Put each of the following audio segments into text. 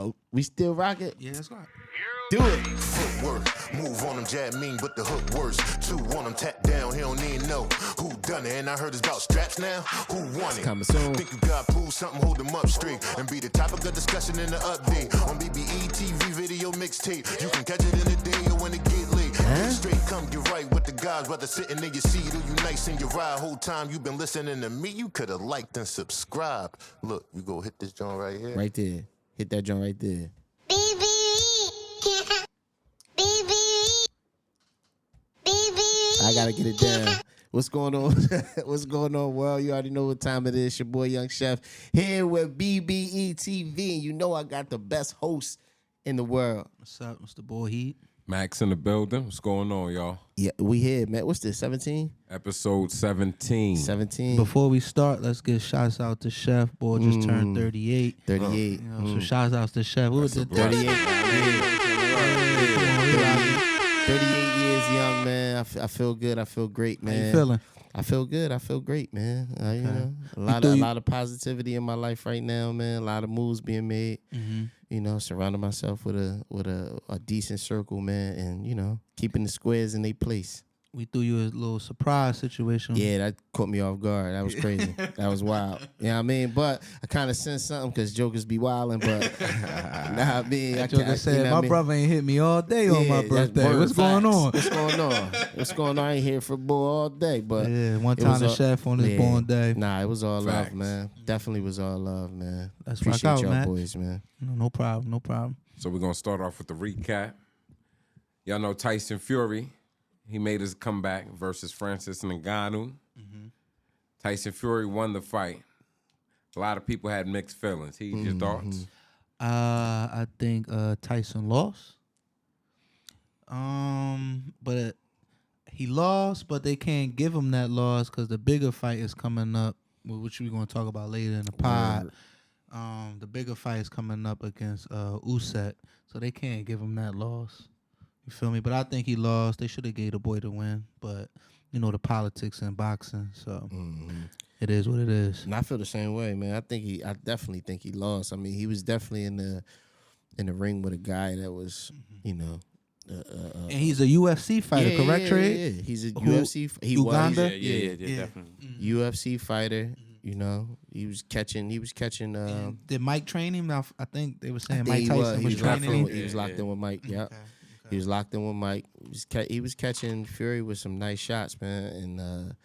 Oh, we still rock it? Yeah, that's right. Do it. Footwork, move on him, jab mean, but the hook worse. 2 on him, tap down, he don't even know who done it. And I heard it's about straps now. Who won it? Coming soon. Think you got pull something, hold them up straight, and be the topic of discussion in the update on BBE TV video mixtape. You can catch it in the day or when it get late. Get straight, come get right with the guys, whether sitting in your seat or you nice in your ride. Whole time you been listening to me, you could have liked and subscribed. Look, you go hit this joint right here. Right there. Hit that joint right there. I gotta get it down. What's going on? What's going on, world? You already know what time it is. Your boy Young Chef here with BBE TV. You know I got the best host in the world. What's up, Mr. Boy Heat? Max in the building. What's going on, y'all? Yeah, we here, man. What's this? 17? Episode 17. 17. Before we start, let's give shouts out to Chef. Boy just turned 38. 38. You know, so shouts out to Chef. Who did 38. 38 years young, man. I feel good. I feel great, man. How you feeling? I feel good. I feel great, man. You know, a lot of positivity in my life right now, man. A lot of moves being made. Mm-hmm. You know, surrounding myself with a decent circle, man, and you know, keeping the squares in their place. We threw you a little surprise situation. Yeah, that caught me off guard. That was crazy. That was wild. You know what I mean? But I kind of sensed something because jokers be wilding. But nah, I mean, I Joker said, you know my what I mean? brother ain't hit me all day on my that's birthday. word What's going facts. on? What's going on? What's going on? I ain't here for bull all day, but Yeah, one it time was the all- Chef on his born day. Nah, it was all love, Facts. man. Definitely was all love, man. Let's Appreciate rock out, y'all Max. boys, man. No problem, no problem. So we're going to start off with the recap. Y'all know Tyson Fury. He made his comeback versus Francis Ngannou. Tyson Fury won the fight. A lot of people had mixed feelings. Your thoughts? I think Tyson lost. But he lost, but they can't give him that loss because the bigger fight is coming up, which we're going to talk about later in the pod. The bigger fight is coming up against Usyk, so they can't give him that loss. You feel me? But I think he lost. They should have gave the boy the win, but you know the politics in boxing, so it is what it is. And I feel the same way, man. I definitely think he lost. I mean, he was definitely in the ring with a guy that was, you know, And he's a UFC fighter, correct, Trey? Yeah. He's a Who- UFC. He Uganda? was. Yeah, definitely. UFC fighter. You know, he was catching. Did Mike train him? I think they were saying I Mike think Tyson was locked training in him. with- He was locked in with Mike. Yeah, he was locked in with Mike. He was catching Fury with some nice shots, man. And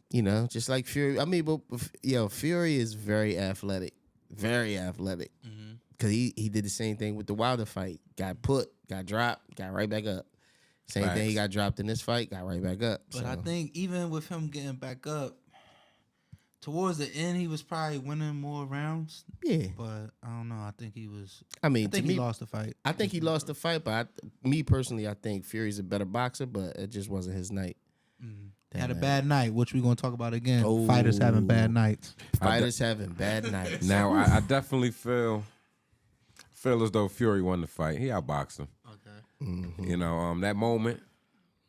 you know, just like Fury. I mean, but Fury is very athletic, because he did the same thing with the Wilder fight. Got put, got dropped, got right back up. Same thing. He got dropped in this fight, got right back up. But I think even with him getting back up, towards the end, he was probably winning more rounds. Yeah. But I don't know. I think he was. I mean, I think to he me, lost the fight. I think he lost the fight, but me personally, I think Fury's a better boxer, but it just wasn't his night. Had a bad night, which we're going to talk about again. Oh. Fighters having bad nights. Fighters having bad nights. Now, I definitely feel as though Fury won the fight. He outboxed him. Okay. You know, that moment,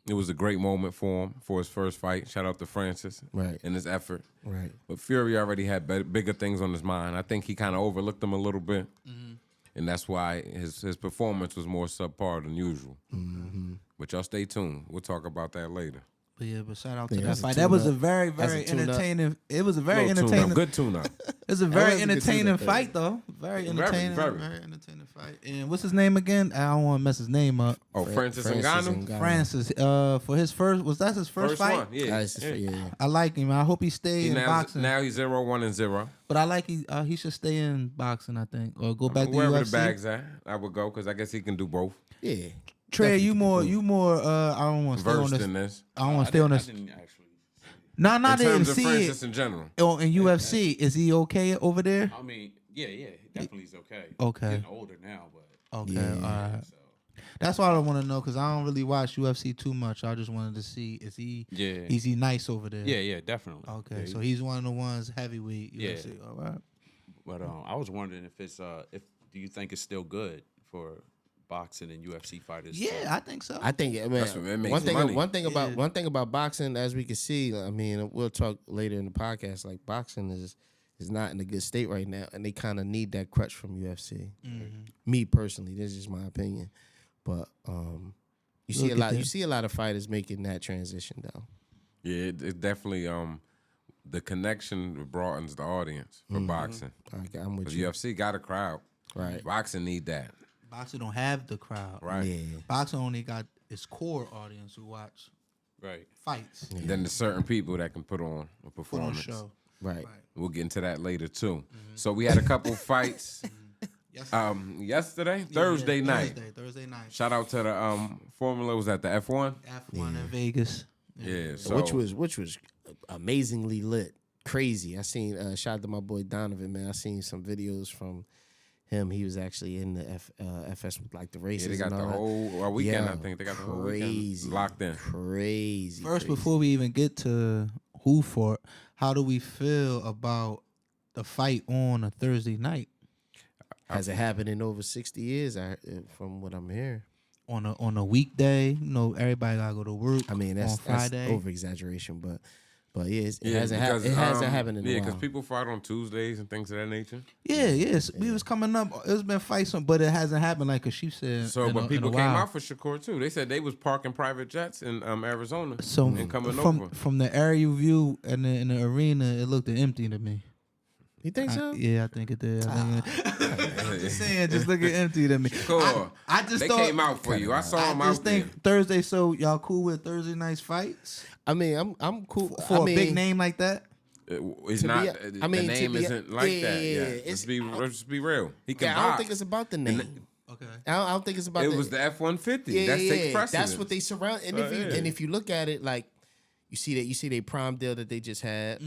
it was a great moment for him for his first fight. Shout out to Francis in his effort. Right. But Fury already had bigger things on his mind. I think he kind of overlooked him a little bit. And that's why his performance was more subpar than usual. But y'all stay tuned. We'll talk about that later. But shout out to Yeah, that that's a fight. That was a tune-up. very, That's a very tune-up. entertaining. It was a very Little tune-up. entertaining. Good tune-up. It was a That very was a good entertaining tune-up, fight, though. Very entertaining. very. Very entertaining fight. And what's his name again? I don't want to mess his name up. Oh, Francis Ngannou? Francis. For his first, was that his first fight? one, yeah. Yeah. I like him. I hope he stays in boxing. Now he's 0-1-0. But I like he should stay in boxing, I think, or go back to Wherever UFC. the bag's at, I would go because I guess he can do both. Yeah. Trey, you more. I don't want to stay on Versed this. in this. I don't want to stay on I this. didn't actually. No, In I didn't terms of see Francis it. in general. Oh, in UFC, is he okay over there? I mean, yeah, definitely is okay. Okay. Getting older now, but Okay, Yeah. all right. so That's why I want to know because I don't really watch UFC too much. I just wanted to see is he nice over there? yeah, definitely. Okay, Yeah, so he's one of the ones heavyweight UFC. Yeah. All right. But I was wondering if it's do you think it's still good for boxing and UFC fighters? Yeah, I think so. I think That's what it makes one thing money. about boxing, as we can see, I mean, we'll talk later in the podcast. Like boxing is not in a good state right now, and they kind of need that crutch from UFC. Me personally, this is just my opinion, but you see a lot of fighters making that transition though. Yeah, it definitely the connection broadens the audience for boxing. I'm with 'Cause you. UFC got a crowd. Right. Boxing need that. Boxing don't have the crowd. Right. Yeah. Boxing only got its core audience who watch Right. fights. Then there's certain people that can put on a Put on performance. show. Right. We'll get into that later too. So we had a couple fights yesterday, Thursday night. Thursday night. Shout out to the Formula. Was that the F1? F1 in Vegas. Yeah. So Which was amazingly lit, crazy. I seen shout out to my boy Donovan, man. I seen some videos from him. He was actually in the FS with like the races. they got and the all whole weekend. Yeah, I think they got the whole crazy weekend locked in. Crazy. First, crazy. before we even get to who fought, how do we feel about the fight on a Thursday night? Has it happened in over 60 years? From what I'm hearing. On a weekday, you know, everybody gotta go to work. I mean, on that's Friday. over exaggeration, but yeah, it Yeah, hasn't because, happened. It hasn't happened in a Yeah, while. because people fight on Tuesdays and things of that nature. Yeah, yes, we was coming up. It's been fights, but it hasn't happened like she said. So, in but a people came while. out for Shakur too. They said they was parking private jets in Arizona So and coming over. from the aerial view and in the arena, it looked empty to me. You think so? Yeah, I think it did. I'm just saying, just looking empty to me. Cool. I just They thought, came out for you. I saw them I just out there. think Thursday. So y'all cool with Thursday night's fights I mean, I'm cool for I mean, a big name like that? It's To not. be- The I mean, to name be- isn't like yeah, that. yeah, Yeah, it's- let's be real. He can Yeah, I box. don't think it's about the name. Okay. I don't think it's about. It was the F-150. Yeah, That takes precedence. That's what they surround. And yeah. if you look at it, like you see they prime deal that they just had.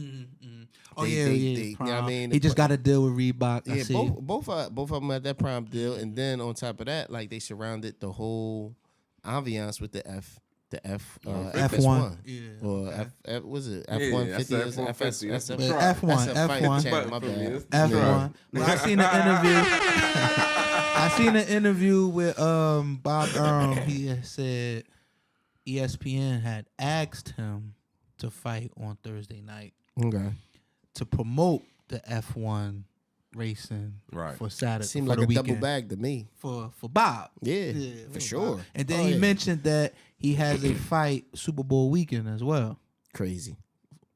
Oh They- yeah, they- yeah. they- you know Prime. what I mean? He just got a deal with Reebok. I Yeah, see. both of them had that prime deal, and then on top of that, like they surrounded the whole ambiance with the F1. FS1. Yeah, Or F was it Yeah, F150? that's the F150. That's the But truck. F1, That's a fight F1. channel, my But for me, bad. it's the F1. But I seen an interview. I seen an interview with Bob Earl. He had said ESPN had asked him to fight on Thursday night Okay. to promote the F1 racing Right. for Saturday. Seemed for like the a weekend. double bag to me. for Bob. Yeah, Yeah, for sure. And then Oh, he yeah. mentioned that he has a fight Super Bowl weekend as well. Crazy.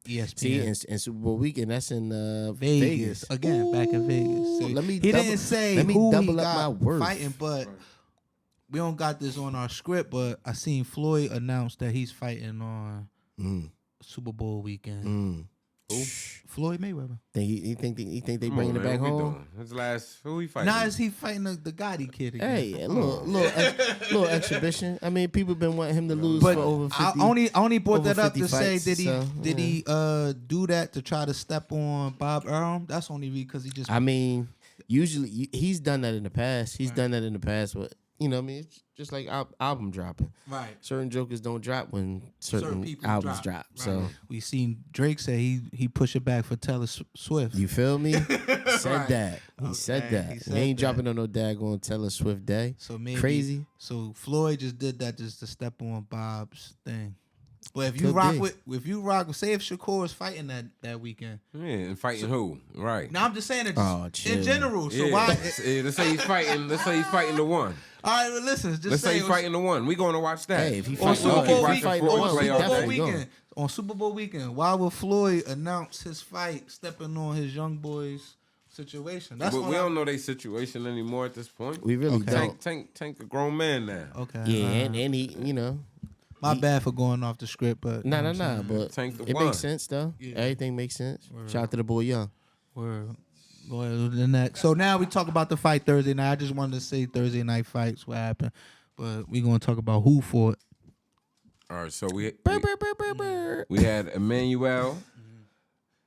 ESPN. See, and Super Bowl weekend, that's in Vegas. Again, back in Vegas. So let me he double- didn't say let me who double he up my got worth. fighting, but we don't got this on our script. But I seen Floyd announce that he's fighting on Super Bowl weekend. Floyd Mayweather. You think they Come bringing on, it back man, what we home? doing? His last. Who he fighting? Now is he fighting the Gotti kid again? Hey, a little exhibition. I mean, people been wanting him to lose But for over 50. I only brought over that up 50 to say fights, did he so, do that to try to step on Bob Earl? That's only because he just I mean, usually he's done that in the past. He's done that in the past, but you know, what I mean, it's just like album dropping. right. Certain jokers don't drop when certain people albums drop. Right. So We seen Drake say he push it back for Taylor Swift. you feel me? Said Right. that. He said Okay, that. he He, said ain't that. dropping on no daggone Taylor Swift day. So maybe Crazy. So Floyd just did that just to step on Bob's thing. But if you Could rock be. say if Shakur is fighting that weekend. Yeah, and fighting who? Right. Now I'm just saying it Oh, in chill. general. So Yeah. why? Let's say he's fighting. Let's say he's fighting the one. All right, well, listen. Just Let's say he's fighting the one. We going to watch that. Hey, if he on fight Super one, Bowl if he weekend. fight Floyd one, On we Super Bowl definitely going. weekend. On Super Bowl weekend. Why would Floyd announce his fight, stepping on his young boys' situation? That's But what we don't know their situation anymore at this point. We really Okay. don't. Tank a grown man now. Okay. Yeah, and he, you know, my bad for going off the script, but nah, you know what I'm but Tank the it one. makes sense though. Yeah. Everything makes sense. Shout out to the boy Young. Word. Go ahead with the next. So now we talk about the fight Thursday night. I just wanted to say Thursday night fights, what happened. But we're going to talk about who fought. All right, so we Mm-hmm. had Emmanuel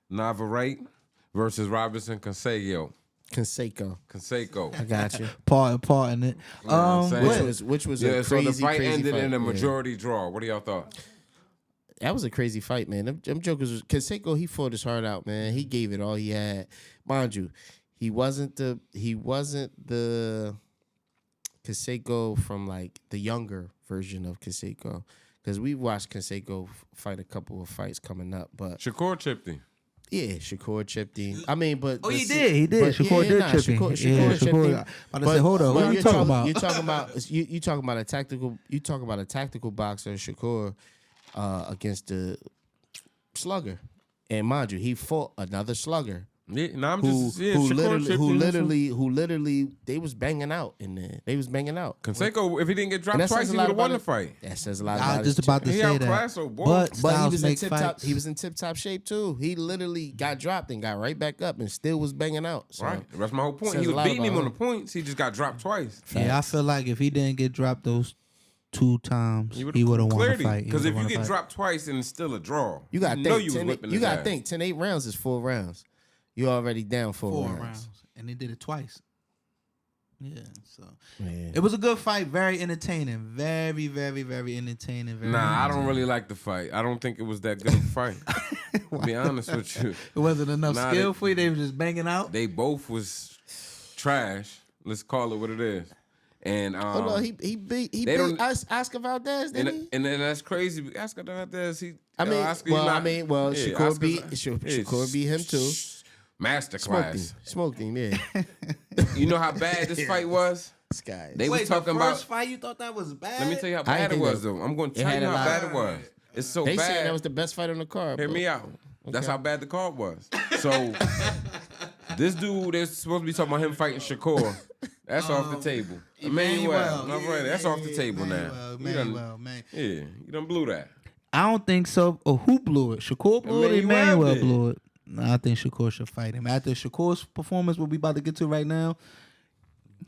Navarrete versus Robinson Conceicao. Conceicao. I got you. Part in it. You know what I'm saying? Which was Yeah, a so crazy, the fight crazy ended fight. in a Yeah. majority draw. What do y'all thought? That was a crazy fight, man. Them jokers. Conceicao, he fought his heart out, man. He gave it all he had. Mind you, he wasn't the Conceicao from like the younger version of Conceicao, because we watched Conceicao fight a couple of fights coming up, but Shakur chipped him. Yeah, Shakur chipped him. I mean, but Oh, he but did. He did. but Shakur did chip him. Shakur chipped him. About to say, hold on. What are you talking about? You're talking about you talking about a tactical. You talking about a tactical boxer, Shakur, against the slugger, and mind you, he fought another slugger. Yeah, no, I'm Who just Shakur literally they was banging out in there. They was banging out. Conceicao, if he didn't get And dropped that twice, says he a lot would have won about the fight. That says a lot I about was just his about to He say outclassed that. old boy. But But he styles was in make tip top. fights. He was in tip top shape too. He literally got dropped and got right back up and still was banging out. So, Right, that's my whole point. says He a was lot beating him about on the him. points. He just got dropped twice. Yeah, I feel like if he didn't get dropped those 2 times, he would have won the fight. Because if you get dropped twice and it's still a draw, you got to know think. you was whipping You his got to ass. think. 10-8 rounds is 4 rounds. You already down 4 rounds. And they did it twice. Yeah, so Yeah. it was a good fight. Very entertaining. Very, very, very entertaining. Very Nah, I don't really like the fight. I don't think it was that good of a fight. To be honest with you, It wasn't enough Nah, skill they- for you. They were just banging out. they both was trash. Let's call it what it is. And Hold on, he beat they don't- Oscar Valdez, didn't he? and then that's crazy. Oscar Valdez, I mean, Oscar, well, not- I mean, well, yeah, Shakur Oscar's- beat yeah, Shakur beat him too. Masterclass. Smoked him, yeah. You know how bad this fight was? This guy. They was Wait, talking the about. first fight you thought that was bad? Let me tell you how I bad didn't it think was, that- though. I'm going to tell had you a how lot. bad it was. It's so They bad. said that was the best fight on the card. Hear bro. me out. That's how bad the card was. So this dude that's supposed to be talking about him fighting Shakur. That's off the table. Emmanuel. Navarrete, that's off the table now. Man. Yeah, you done blew that. I don't think so. Or who blew it? Shakur blew it or Emmanuel Emmanuel did. blew it? Nah, I think Shakur should fight him. After Shakur's performance, what we about to get to right now,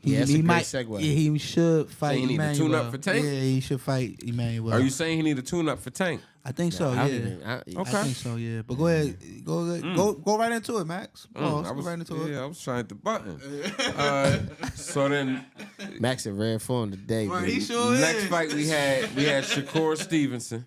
Yeah, that's a great might. segue. Yeah, he should fight So he need to Emmanuel. tune up for Tank? Yeah, he should fight Emmanuel. Are you saying he need a tune-up for Tank? I think so. I Yeah. don't I even- Okay. think so. Yeah. But go ahead. Go right into it, Max. Go right into it. Yeah, I was trying to button. So then, Max in rare form today. Bro, dude. he sure next is. fight we had Shakur Stevenson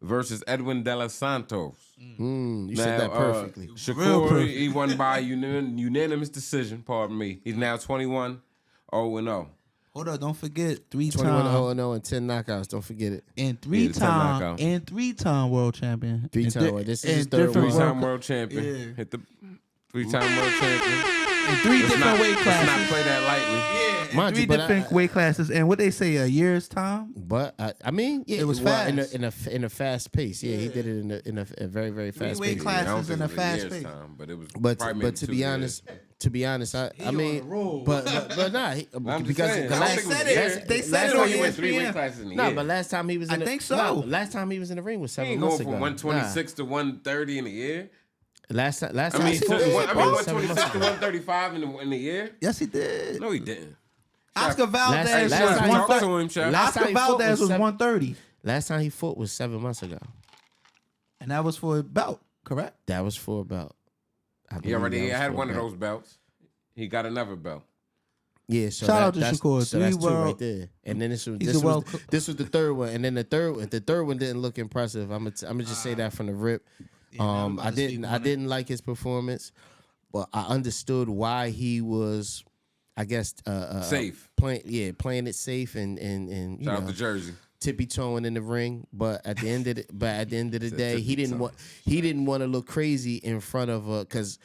versus Edwin De Los Santos. You said that perfectly. Shakur, he won by unanimous decision. Pardon me. He's now 21-0-0. Hold up, don't forget 3 21 time 0-0 and 10 knockouts. Don't forget it. and Yeah, 3 the 10 time knockout. and 3-time world champion. 3-time And world. This is and his third different one. Three-time world champion. Yeah. Hit the 3-time world champion. in 3 different weight Let's classes. not play that lightly. Yeah, in Mind you, 3 but different weight classes. And what they say, a year's time? But I mean, yeah, It was well, fast. in a fast pace. Yeah, he did it in a very very fast weight pace. class- I don't think in a it was fast year's pace. time, but it was But probably maybe to 2 be years. honest, I on mean, a roll. but nah, I'm just because saying, the I don't last, think it was said a it. year. They said last it time on he he went 3 ESPN. weight classes in a No, year. but last time he was I in think so. No, last time he was in the ring was He 7 ain't months going ago. from 126 to 130 in a year. Nah. Last time I mean, he fought was 126 7 to months ago. 135 in a year. Yes, he did. No, he didn't. Oscar Valdez last was time he Talk fought- to him, Chef. last time Oscar he fought Valdez was 7 130. Last time he fought was 7 months ago. And that was for a belt, correct? That was for about. I He believe already that was had for one of about- those belts. He got another belt. Yeah, so Shout out to that's, Shakur. so that's 2 world- right there. And then this was He's a well- this was the third one, and then the third one didn't look impressive. I'm gonna just say that from the rip. I'm about I to speak didn't on I it. didn't like his performance, but I understood why he was, I guess, Safe. playing it safe and you Shout out know, to Jersey. tippy toeing in the ring. But at the end of the day, he didn't want to look crazy in front of because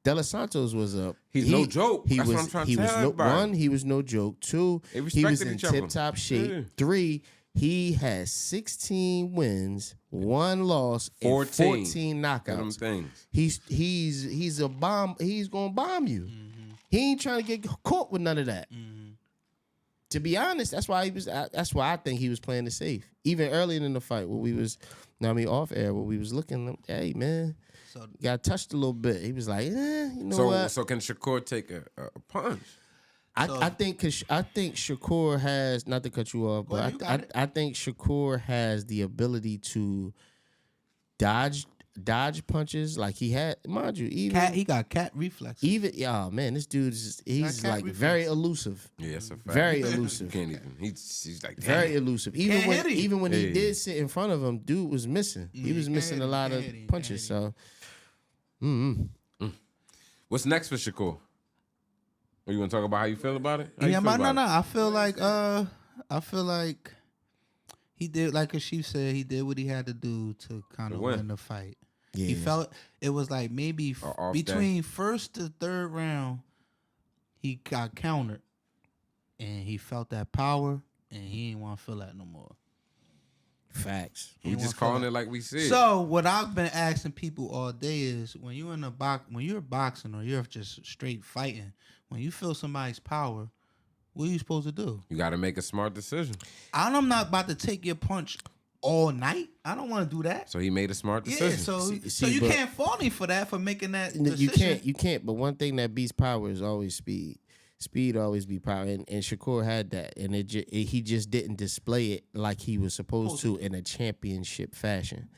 De Los Santos was He's no joke. He That's was what I'm trying to he was tell no everybody. one. He was no joke. 2, They he was respected in each other. tip top shape. Yeah. 3, he has 16 wins, 1 loss, 14. and 14 Them knockouts. things. He's a bomb. He's gonna bomb you. He ain't trying to get caught with none of that. To be honest, that's why I think he was playing it safe. Even earlier in the fight, when we was, off air, when we was looking, hey man, So got touched a little bit. He was like, you know what? So can Shakur take a punch? I think Shakur has, not to cut you off, Go ahead, you got but I think Shakur has the ability to dodge punches like he had, mind you, he got cat reflexes. man, this dude he's cat like reflex. very elusive. Yeah, that's a fact. Very You elusive. can't even. He's like Very elusive. Even Can't hit him. when he Yeah. did sit in front of him, dude was missing. He was can't missing hit a him, lot can't of hit him, punches. can't So What's next for Shakur? Or you want to talk about how you feel about it? How you Yeah, feel man, about no. it? I feel like he did, like Ashif said, he did what he had to do to kind of win. win the fight. He Yeah. felt it was like maybe Or off between first to third round, he got countered, and he felt that power, and he didn't want to feel that no more. Facts. He We didn't just wanna feel calling that. it like we said. So what I've been asking people all day is when you when you're boxing or you're just straight fighting, when you feel somebody's power, what are you supposed to do? You got to make a smart decision. I'm not about to take your punch all night. I don't want to do that. So he made a smart decision. Yeah, so See, you but- can't fault me for that, for making that decision. You can't. But one thing that beats power is always speed. Speed always be power, and Shakur had that, and he just didn't display it like he was supposed to in a championship fashion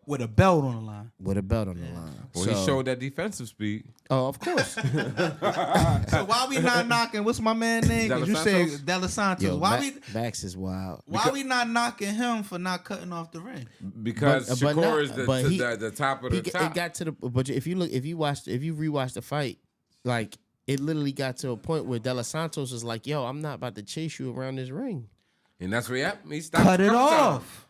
With a belt on the line. with a belt on the line. Well, So- he showed that defensive speed. Oh, of course. So why we not knocking? What's my man name? 'Cause De you Los say Santos? De Los Santos. Yo, why Bax is wild. we not knocking him for not cutting off the ring? Because But Shakur not- is but he- the top of the top. It got to the. But if you rewatch the fight, like it literally got to a point where De Los Santos was like, "Yo, I'm not about to chase you around this ring." And that's what happened. He stopped Cut a it couple times. off.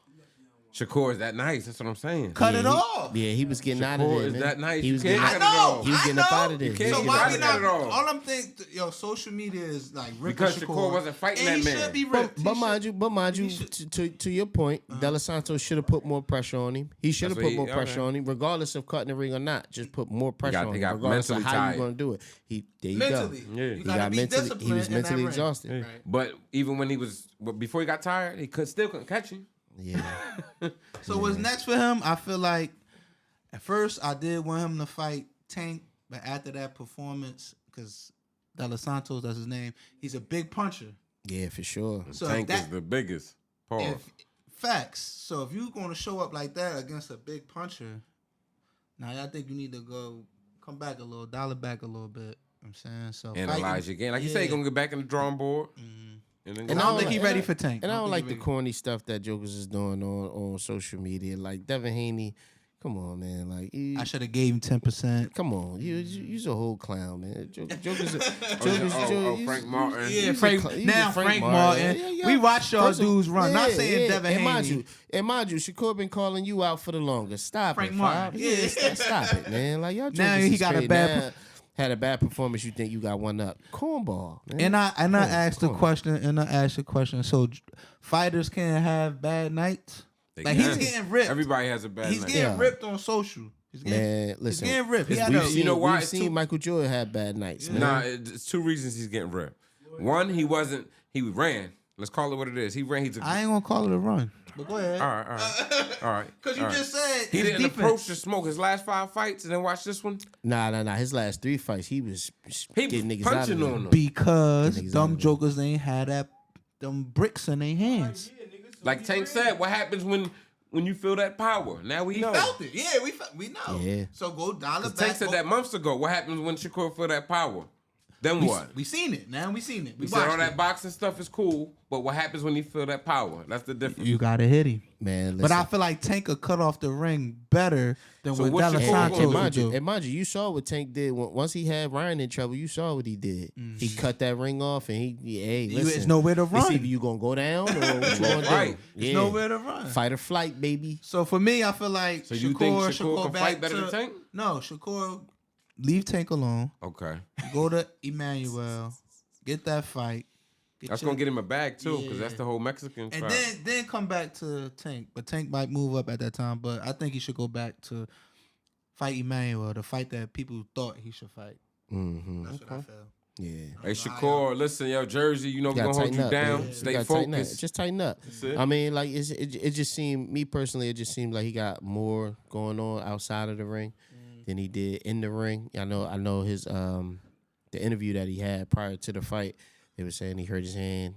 Shakur is that nice. That's what I'm saying. Cut Yeah, it off. Yeah, he was getting out of Shakur there. is Man. that nice. He You was can't getting. cut it off. He was getting up out of there. can't So get why out we of not? that at all. All I'm thinking, social media is like ripping Because Shakur wasn't fighting and that he man. should be ripped. But mind you, he should- to your point, De Los Santos should have put more pressure on him. He should have That's put what more pressure on him, regardless of cutting the ring or not. Just put more pressure on he him, got regardless of mentally how tired. you're going to do it. There you mentally, go. Yeah. you He gotta got be mentally. He disciplined was in that mentally ring. exhausted. Right. But even when before he got tired, he still couldn't catch him. Yeah. So what's next for him? I feel like at first I did want him to fight Tank, but after that performance, because De Los Santos, that's his name, he's a big puncher. Yeah, for sure. So Tank if is the biggest. Pause. facts. So if you're going to show up like that against a big puncher, now I think you need to come back a little, dial it back a little bit. You know what I'm saying? So Analyze your game. Like you say, he's going to get back in the drawing board. And then And I don't think he's ready for Tank. And I don't like the think he ready. corny stuff that Jokers is doing on social media. Like Devin Haney, come on, man. Like I should have gave him 10%. come on, you's a whole clown, man. Jokers, Frank Martin. Yeah, He's Frank. a cl- he's a Now Frank Frank Martin. Martin. Yeah, yeah. We watched y'all First of- dudes run. Not yeah, saying yeah. Devin and Haney. mind you, Shakur been calling you out for the longest. Stop Frank it, Martin. Fab. Yeah. Stop it, man. Like y'all. Now Jokers he is got a straight. bad Now, had a bad performance. You think you got one up? Cornball, man. And I asked the come on. question. So fighters can have bad nights. They Like he's can. getting ripped. Everybody has a bad He's night. getting Yeah. ripped on social. He's getting, Man, listen. he's getting ripped. He had We've a- seen, you know why? We've It's seen too- Michael Jordan have bad nights, man. Nah, it's two reasons he's getting ripped. One, he ran. Let's call it what it is. He ran. He's a, I ain't gonna call it a run. But go ahead. all right. Because you all right. just said He his didn't defense. approach the smoke his last 5 fights and then watch this one. Nah. His last 3 fights, he was He getting was niggas out of punching there. on them. Because Niggas out dumb of there. jokers ain't had them bricks in their hands. Like Tank said, what happens when you feel that power? Now we know. Felt it. Yeah, we know. Yeah. So go dial it back. Tank said that months ago. What happens when Shakur feel that power? Then what? We seen it. Now we seen it. We We said all watched that it. boxing stuff is cool, but what happens when you feel that power? That's the difference. You gotta hit him. Man, But listen. I feel like Tank could cut off the ring better than So what what's De Los your goal? Santos would do. And mind you saw what Tank did once he had Ryan in trouble. You saw what he did. He cut that ring off, and hey, listen, It's nowhere to It's run. either you gonna go down or what you gonna do. Right. There's nowhere to run. Fight or flight, baby. So for me, I feel like So you Shakur think should Shakur go can back fight better to, than Tank? No, Shakur, leave Tank alone. Okay. Go to Emmanuel. Get that fight. That's going to get him a bag, too, because that's the whole Mexican And crowd. then come back to Tank. But Tank might move up at that time. But I think he should go back to fight Emmanuel, the fight that people thought he should fight. Mm-hmm. That's what I feel. Yeah. Hey, Shakur, listen, yo, Jersey, you know we're Gotta going to hold tighten you up, down. man. Stay Gotta tighten up. focused. Just tighten up. it. I mean, like it just seemed, me personally, it just seemed like he got more going on outside of the ring than he did in the ring. I know his the interview that he had prior to the fight. They were saying he hurt his hand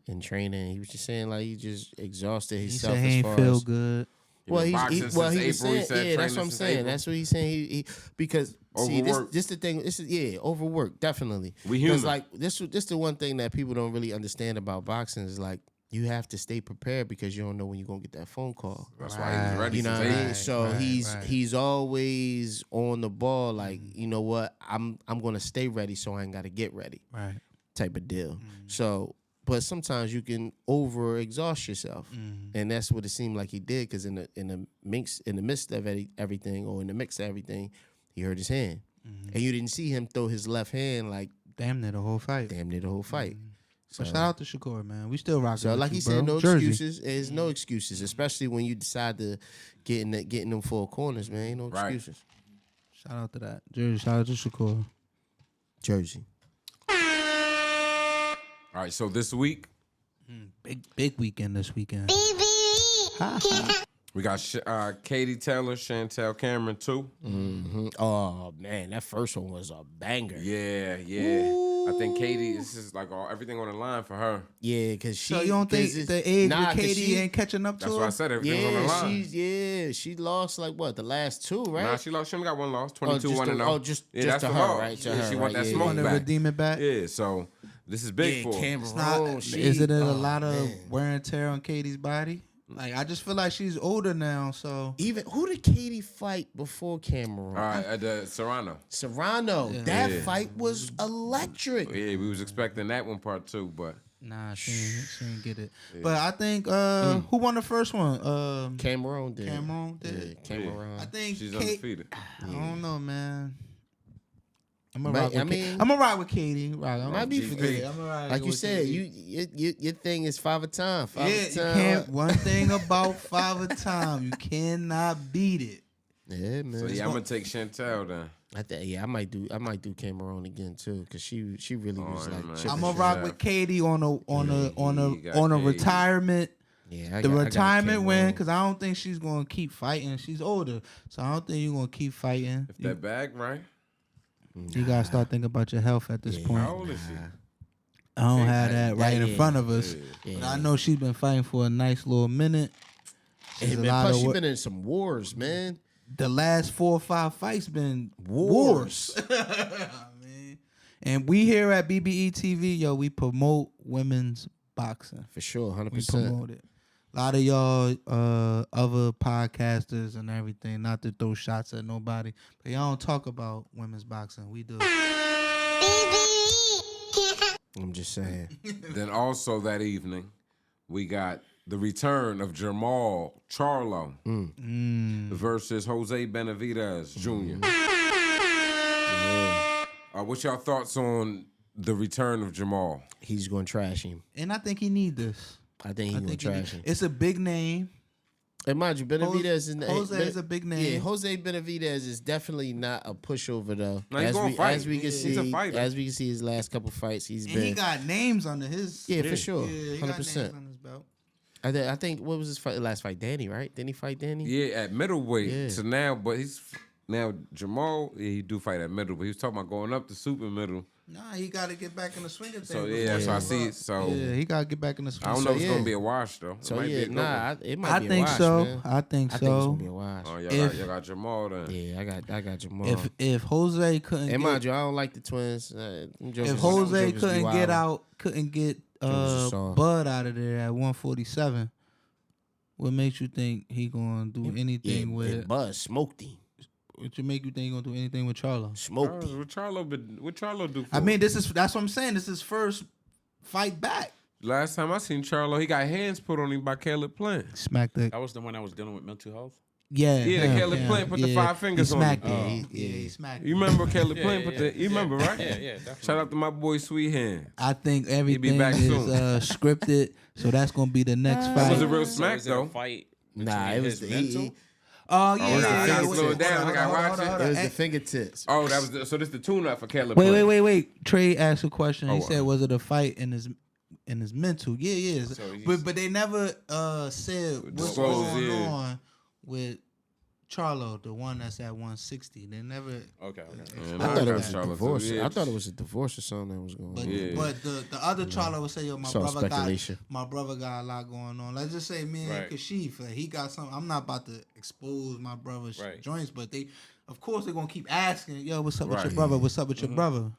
in training. He was just saying like he just exhausted He himself said he as ain't far feel as. good. Well, been he boxing was since saying, April, he said yeah, that's training what I'm since saying. April. That's what he's saying. He because see Overworked. this the thing. This is overworked definitely. We 'Cause, human. like this the one thing that people don't really understand about boxing is like you have to stay prepared because you don't know when you're gonna get that phone call. That's why he was ready You know since what I mean? April. So right. he's always on the ball. Like you know what, I'm gonna stay ready, so I ain't gotta get ready. Right. Type of deal. So but sometimes you can over exhaust yourself, and that's what it seemed like he did. Because in the midst of everything, or in the mix of everything, he hurt his hand, and you didn't see him throw his left hand like damn near the whole fight. So Shout out to Shakur, man. We still rocking. So with like you, he said, bro. no Jersey. excuses. There's no excuses, especially when you decide to get in them four corners, man. Ain't no excuses. Shout out to that. Jersey, shout out to Shakur. Jersey. All right, so this week Big weekend this weekend. we got Katie Taylor, Chantel Cameron too. Oh man, that first one was a banger. Yeah. I think Katie, this is like everything on the line for her. Yeah, because she. So you don't think the age with Katie ain't catching up to That's her? why I said everything's on the line. She lost like what, the last two, right? Nah, she only got one loss, 22-1-0. Oh, just that's to for her, right? To her, she want that yeah. smoke Want to back. redeem it back? Yeah, so this is big for her. Cameron. Is it a lot of wear and tear on Katie's body? Like, I just feel like she's older now, so. Even who did Katie fight before Cameron? All right, the Serrano. Serrano. Yeah. That fight was electric. Yeah, we was expecting that one part too, but Nah, she didn't get it. But I think who won the first one? Cameron did. Cameron did. Yeah, Cameron. I think she's Kate, undefeated. I don't know, man. I'm But, gonna ride with Katie. Right, Might be for good. Like you said, your thing is 5 a time. You can't. One thing about 5 a time, you cannot beat it. Yeah, man. So yeah, I'm gonna take Chantel then. I might do Cameron again too, because she really was like. man. chipping I'm gonna shit rock out. with Katie on a Katie. retirement. Yeah, The retirement Cameron. win, because I don't think she's gonna keep fighting. She's older, so I don't think you're gonna keep fighting. If that bag right, You gotta start thinking about your health at this point. how old is she? I don't have that right in yeah. front of us, but I know she's been fighting for a nice little minute. Hey, man, plus she been in some wars, man. The last 4 or 5 fights been wars. And we here at BBE TV, yo, we promote women's boxing. For sure, We 100%. promote it. A lot of y'all other podcasters and everything, not to throw shots at nobody, but y'all don't talk about women's boxing. We do. I'm just saying. Then also that evening, we got the return of Jamal Charlo versus Jose Benavidez Jr. What's y'all thoughts on the return of Jamal? He's going to trash him. And I think he need this. I think he's going to trash him. It's a big name. And mind you, Benavidez Jose is a big name. Yeah, Jose Benavidez is definitely not a pushover though. No, he's gonna fight. As we can He's a see, fighter. as we can see, his last couple fights, he's And been. he got names under his. Yeah, for sure, Yeah, he got 100%. names on his belt. I think what was his fight? Last fight, Danny, right? Didn't he fight Danny? Yeah, at middleweight. Yeah. So now, but now Jamal, he do fight at middle, but he was talking about going up to super middle. Nah, he got to get back in the swing of things. So yeah, that's why I see it. So Yeah, he got to get back in the swing. I don't know if it's yeah. gonna be a wash though. So it might be yeah, a good one. it might I be think a wash, so. man. I think I so. think it's gonna be a wash. Oh, y'all got Jamal then. Yeah, I got Jamal. If Jose couldn't, and get, mind you, I don't like the twins. if Jose couldn't get Jokers are soft. Bud out of there at 147, what makes you think he gonna do anything with? Buzz smoked him. What you make you think he gonna do anything with Charlo? Smoked him. What Charlo do? For I mean, that's what I'm saying. This is his first fight back. last time I seen Charlo, he got hands put on him by Caleb Plant. Smack that. That was the one that was dealing with mental health. Yeah, Yeah, Caleb Plant put the 5 fingers he on smacked him. it. He smacked You it. remember Caleb Plant put the? You remember, right? Yeah, definitely. Shout out to my boy Sweet Hand. I think everything back is soon. scripted, so that's gonna be the next That was a fight. real So smack is it a though. fight Nah, it was his the mental? Oh yeah, I gotta wait, slow wait, it down. hold I gotta on, watch it. hold It on. was the fingertips. Oh, that was so. This the tune-up for Caleb. Plant. Wait. Trey asked a question. He Oh, said, "Was it a fight in his mental?" Yeah. So But they never said what's Disclose, going yeah. on with Charlo, the one that's at 160. They never. Okay. Man, I thought it got was a Charlo divorce. too, yeah. I thought it was a divorce or something that was going But on. Yeah. but the other Charlo would say, "Yo, It's all speculation. my brother got a lot going on." Let's just say, me and Right. Kashif, he got something. I'm not about to expose my brother's Right. joints, but they, of course, they're gonna keep asking, "Yo, what's up with Right. your brother? What's up with your brother?"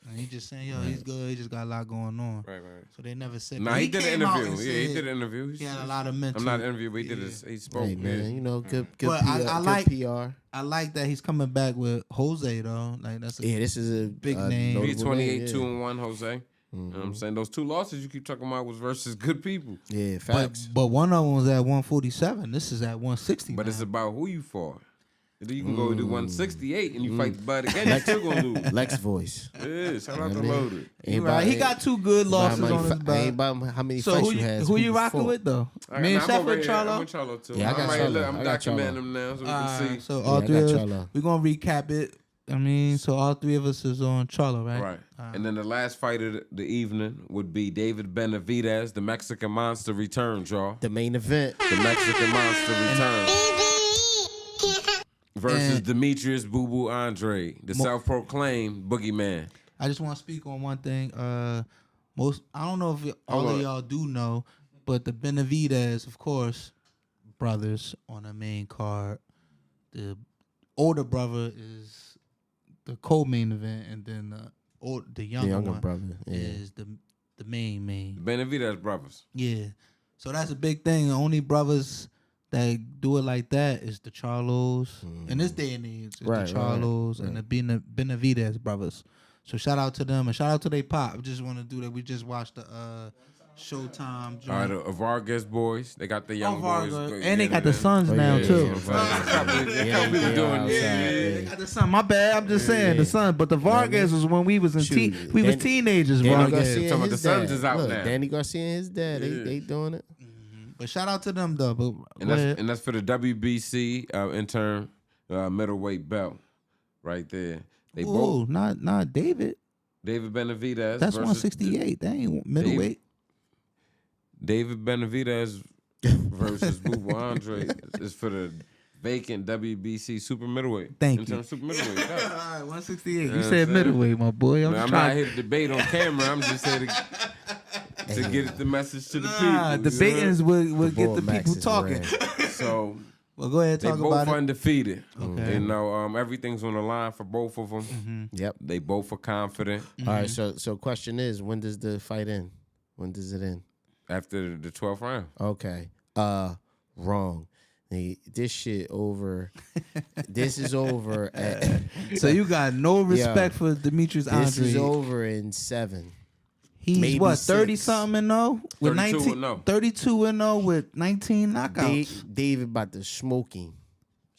And he just saying, "Yo, he's good. He just got a lot going on." Right. So they never said. Nah, but he did an came out interview. and Yeah, he said did an interview. He had a lot of mental. I'm not an interview, but he did. He spoke. Hey man, yeah. you know, good But PR, I good like- PR. I like that he's coming back with Jose though. Like that's a Yeah, this is a Big name. He notable 28 name, 2-1 Jose. You know what I'm saying? Those 2 losses you keep talking about was versus good people. Yeah, facts. But one of them was at 147. This is at 160. But it's about who you fought. You can go to 168 and you fight the bud again, you're still going to lose. Lex voice. Yeah, shout out to Loaded. Right. He got 2 good losses on his belt. Ain't about how many So fights you had. who you rocking with though? Me and Chef or Charlo? I'm with Charlo too. Yeah, I got Charlo. I'm I got documenting Charlo. them now so we can see. So all I three got of Charlo. us, we're gonna recap it. I mean, so all 3 of us is on Charlo, right? Right. And then the last fight of the evening would be David Benavidez, the Mexican Monster returns, y'all. The main event. The Mexican Monster returns. Versus Demetrius Boo Boo Andrade, the self-proclaimed boogeyman. I just want to speak on one thing. I don't know if all of y'all do know, but the Benavidez, of course, brothers on the main card. The older brother is the co-main event, and then the younger one brother is the main. Benavidez brothers. Yeah. So that's a big thing. The only brothers that do it like that is the Charlos. In this day and age, it's the Charlos and the Benavidez brothers. So shout out to them and shout out to they pop. I just want to do that. We just watched the Showtime joint. All right, the Vargas boys. They got the young boys. And they got the sons now, too. They Got the son. My bad. I'm just saying the son. But the Vargas was when we was in was teenagers. Vargas. Talking about the sons is out now. Danny Garcia and his dad, they doing it. But shout out to them though. But and that's for the WBC interim middleweight belt, right there. They both not David. David Benavidez. That's 168. That ain't middleweight. David Benavidez versus Boo Boo Andre is for the vacant WBC super middleweight. Thank you. Super middleweight. All right, 168. You said middleweight, my boy. I'm not here to debate on camera. I'm just here to get the message to the people. Debating will get the people talking. So, well, go ahead and talk about it. They both undefeated. Okay. You know, everything's on the line for both of them. Mm-hmm. Yep. They both are confident. All right, so question is, when does the fight end? When does it end? After the 12th round. Okay. Wrong. This shit over. This is over. So you got no respect for Demetrius Andrade. This is over in 7. He's maybe what, 6. 30-something and 0? With 32 and 0 with 19 knockouts. David about to smoking.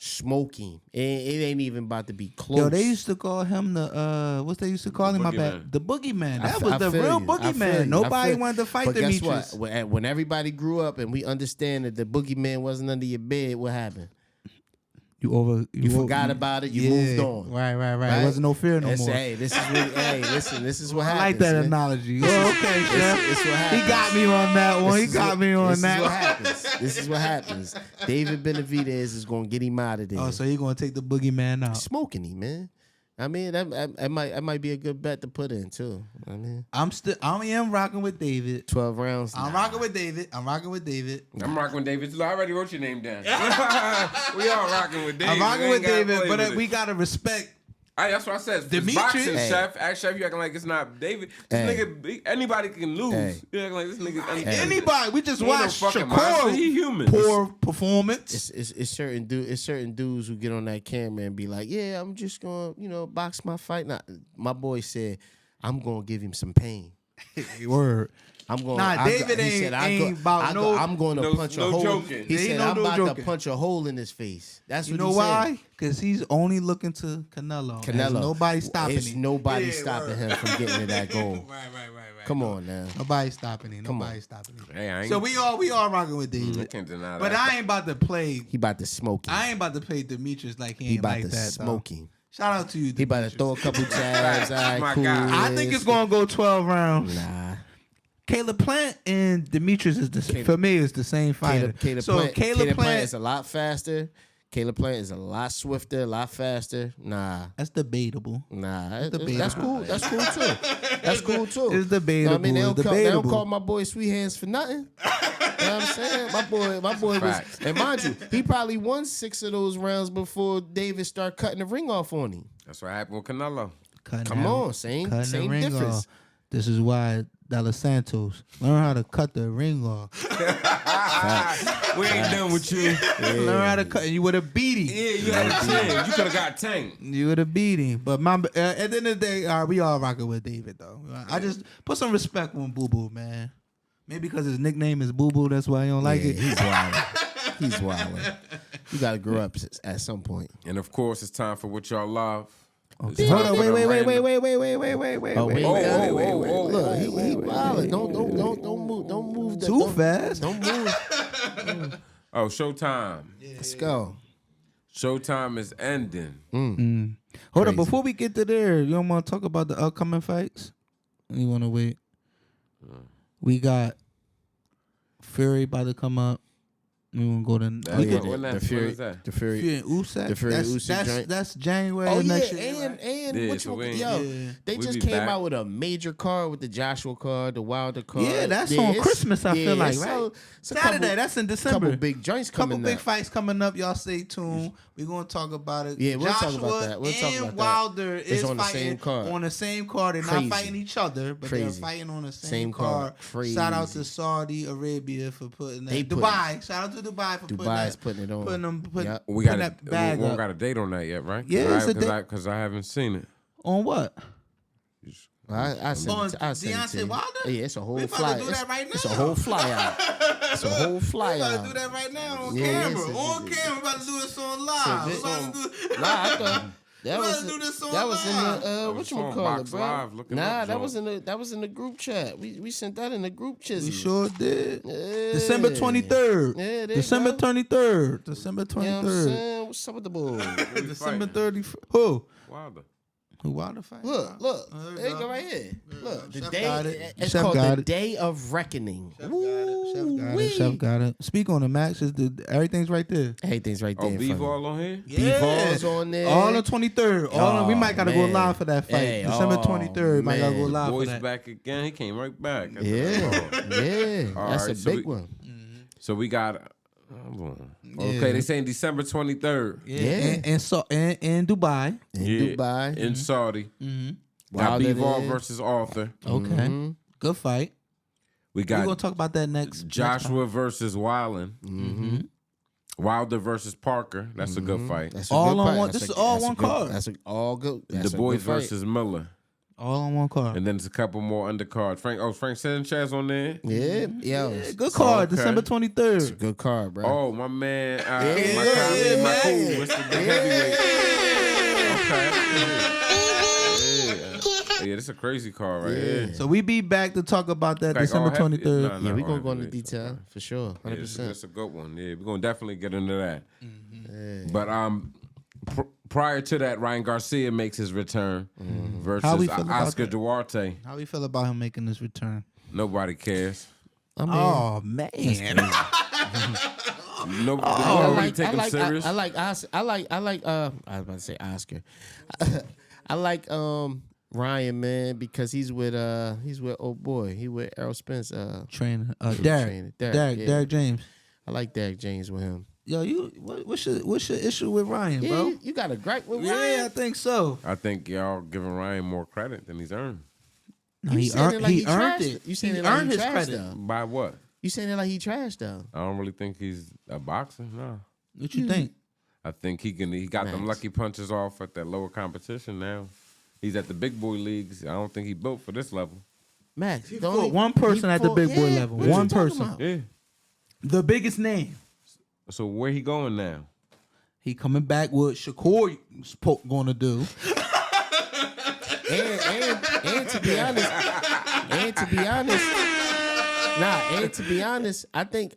It ain't even about to be close. Yo, they used to call him the what they used to call him? My bad. The boogeyman. That was the real boogeyman. Nobody wanted to fight Demetrius. But guess what? When everybody grew up and we understand that the boogeyman wasn't under your bed, what happened? You forgot about it. You moved on. Right. There wasn't no fear no more. Hey, this is what, listen. This is what happens. I like that analogy. Okay, Chef. This what happens. He got me on that one. This is what happens. David Benavidez is gonna get him out of there. Oh, so he gonna take the boogeyman out? Smoking him, man. I mean, that might be a good bet to put in too. I mean, I am rocking with David. 12 rounds. I'm rocking with David. I'm rocking with David. I already wrote your name down. We all rocking with David. I'm rocking with David, but we gotta respect. That's what I said. Demetrius, boxing, Chef. Ask Chef, you acting like it's not David. This nigga, anybody can lose. You acting like this nigga. Anybody. We just watched Shakur. He human. Poor performance. It's certain dudes who get on that camera and be like, yeah, I'm just gonna box my fight. Nah, my boy said I'm gonna give him some pain. Word. I'm going. David ain't about no. I'm going to punch a hole. Joking. He said I'm about to punch a hole in his face. That's what he said. You know why? Because he's only looking to Canelo. There's nobody stopping him. Nobody stopping him from getting to that goal. Right. Come on now. Nobody stopping him. Hey, so we all rocking with David. I can't deny that. But I ain't about to play. He about to smoke him. I ain't about to play Demetrius like he ain't about like to that. smoke him. Shout out to you, Demetrius. He about to throw a couple jabs. All right, cool. I think it's gonna go 12 rounds. Nah. Caleb Plant and Demetrius for me is the same fighter. Caleb Plant is a lot faster. Caleb Plant is a lot swifter, a lot faster. Nah. That's debatable. Nah. That's cool. That's cool too. That's cool too. It's debatable. I mean, they don't call my boy Sweet Hands for nothing. You know what I'm saying? My boy was, and mind you, he probably won 6 of those rounds before David started cutting the ring off on him. That's what happened with Canelo. Come on, same difference. This is why Santos learn how to cut the ring off. We ain't done with you. Learn how to cut, and you would have beat him. Yeah, you had a chance. You could have got tanked. You would have beat him. But at the end of the day, all right, we all rocking with David though. I just put some respect on Boo Boo, man. Maybe because his nickname is Boo Boo, that's why he don't like it. He's wild. He's wild. You got to grow up at some point. And of course, it's time for what y'all love. Okay. Hold on, wait. Wait. Look, Oh, he wild. Don't move. Too fast. Don't move. Oh, Showtime. Let's go. Showtime is ending. Hold on, before we get to there, you don't want to talk about the upcoming fights? You want to wait? We got Fury about to come up. We want to go to The Fury and Usyk. The Fury Usyk joint. That's January Oh next yeah, year. and Yeah, which so one? we Yo, ain't- they we just be came back. out with a major card with the Joshua card, the Wilder card. Yeah, that's on Christmas, I feel like, right? It's a Saturday, couple- that's in December. Couple big joints Couple coming big up. fights coming up. Y'all stay tuned. We're gonna talk about it. Yeah, we'll Joshua talk about that. We'll talk and about that. Wilder It's is on the fighting same card. on the same card. They're Crazy. not fighting each other, but they're Crazy. fighting on the same, Same card. card. Shout out to Crazy. Saudi Arabia for putting that. They put Dubai. Shout out to Dubai for Dubai's putting it on. putting Yep. We got that bag we don't up. got a date on that yet, right? Yeah, it's a date. Because I haven't seen it. On what? I sent On it to Deontay you. Wilder? Yeah, it's a whole We about to fly. do that right It's a now. whole fly out. It's a whole fly We about out. to do that right now on Yeah, camera. yes, On yes, camera, we about to do this on live. We this about to on- do. Nah, I thought that We was about to do this on that was in live. the what was you on call Box it, bro? Live, looking Nah, up that was in the group chat. We sent that in the group chat. We sure did. Yeah. December 23rd. Yeah, there you December go. 23rd. December You know what I'm 23rd. saying? What's up with the bull? December fighting? 31st. Who? Wilder. Who Wilder fight? Look, There there you go right here. Look, the Chef day. got it. It's Chef called got the it. Day of Reckoning. Chef got it. Woo-wee. Chef got it. Speak on the Max. Everything's right there. Everything's right there. Oh, in beef front of all on here? Ball's on there. All on 23rd. We might gotta go man. live for that fight. Hey, December oh, 23rd. Might gotta go man. live for Boy's that. back again. He came right back. Yeah, yeah. All That's right, a so big one. So we got. Okay, they saying December 23rd. Yeah. And in Dubai. In Yeah, Dubai. in Saudi. Got Wilder Bivol there. versus Arthur. Okay. Good fight. We We're gonna got talk about that next. Joshua versus Wildin. Wilder versus Parker. That's a good fight. That's a All good on fight. one- That's this a- is all that's a one good- card. That's all good. That's Du a Bois good fight. versus Miller. All on one card. And then there's a couple more undercard. Frank Sanchez on there. Yeah, yo. Yeah, good card. Okay. December 23rd. Good card, bro. Oh, my man. My yeah, colleague, my man. cool. What's the big heavyweight? Okay. Yeah, this is a crazy card right here. So we be back to talk about that Like, December all heavy- 23rd. nah, Yeah, nah, we all gonna go into heavyweights. detail for sure. Yeah, 100%. that's a good one. Yeah, we're gonna definitely get into that. But prior to that, Ryan Garcia makes his return How we versus feel about Oscar that? Duarte. How we feel about him making this return? Nobody cares. I mean, Oh man. Nobody take him serious. I like I was about to say Oscar. I like Ryan, man, because he's with old boy. He with Errol Spence. Trainer. trainer. Derek. Yeah. Derek James. I like Derek James with him. Yo, what's your issue with Ryan, Yeah, bro? you got a gripe with Yeah, I Ryan? think so. I think y'all giving Ryan more credit than he's earned. No, You he saying it earned, like he he earned trashed it. You saying he it like earned he his trashed credit. though? By what? You saying it like he trashed though? I don't really think he's a boxer. No. What you think? I think he got them Nice. lucky punches off at that lower competition now. He's at the big boy leagues. I don't think he built for this level. Max, He the fought only- one person he at the fought- big boy yeah, level. what you One talking person. about? Yeah. The biggest name. So where he going now? He coming back with Shakur going to do. And to be honest, I think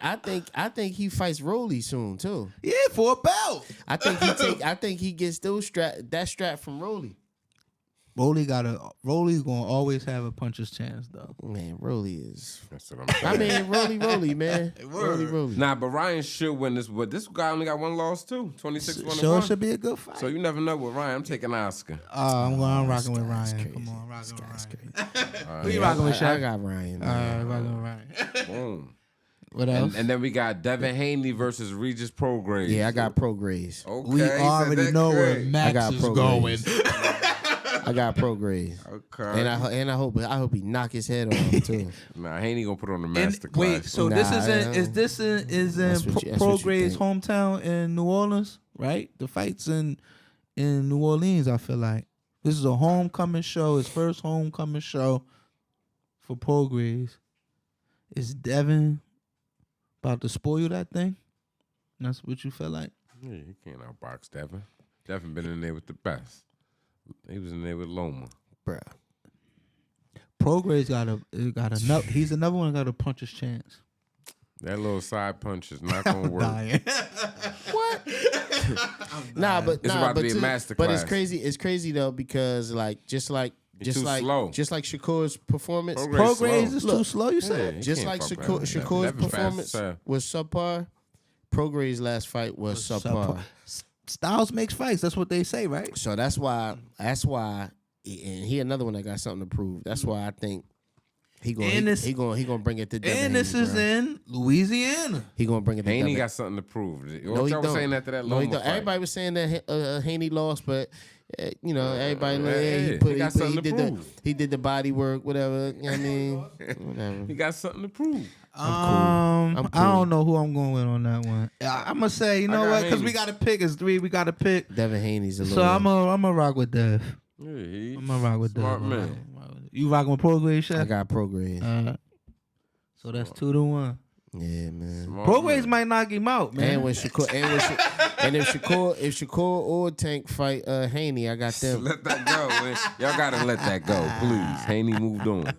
he fights Rolly soon too. Yeah, for a belt. I think he gets those strap from Rolly. Rolly's gonna always have a puncher's chance though. Man, Rolly is. That's what I'm saying. I mean, Rolly, man. Rolly. Nah, but Ryan should win this. But this guy only got one loss too. 26-1. Sure should be a good fight. So you never know with Ryan. I'm taking Oscar. I'm rocking with Sky's Ryan. crazy. Come on, rocking with Sky's Ryan. crazy. Who you rocking with, I Shaq? got Ryan. All right, rocking with Ryan. Boom. What else? And then we got Devin Haney versus Regis Prograis. Yeah, I got Pro Grays. Okay, We he said already that know where great. Max I got is Pro going. Grays. I got Prograis. Okay. And I hope he knock his head off too. Nah, Haney gonna put on the master class. Wait, so Nah, this is that's in what you Prograis' think. hometown in New Orleans, right? The fight's in New Orleans. I feel like this is a homecoming show. His first homecoming show for Prograis. Is Devin about to spoil that thing? That's what you feel like? Yeah, he can't outbox Devin. Devin been in there with the best. He was in there with Loma. Bruh. Prograis got enough. He's another one that got a puncher's chance. That little side punch is not gonna work. What? Nah, but It's about to be a master But class. it's crazy. It's crazy though because just like too slow. Shakur's performance. Prograis is Look, too slow. You said. Yeah, Just can't like fuck Shakur's with that. Devin's performance fast, was subpar. Prograis' last fight was subpar. Styles makes fights. That's what they say, right? So that's why, and he another one that got something to prove. That's why I think he gonna bring it to Devin. And this Haney, is bro. in Louisiana. He gonna bring it to Haney Devin. got something to prove. No, What he y'all was don't. saying after that No, he Loma don't. fight? Everybody was saying that Haney lost, but everybody he got something to prove. he did the body work, whatever. You know what I mean, whatever. He got something to prove. I'm cool. I don't know who I'm going with on that one. I'm gonna say, you know got what? Because Haney. we got to pick. It's 3. We got to pick. Devin Haney's a little. So I'm gonna rock with Dev. Yeah, he I'm gonna rock with Dev. smart man. You rocking with Prograis, I Chef? got Prograis. So that's 2-1. Yeah, man. Smart Prograis man. might knock him out, man. And when Shakur, if Shakur or Tank fight Haney, I got them. Let that go, man. Y'all gotta let that go, please. Haney moved on.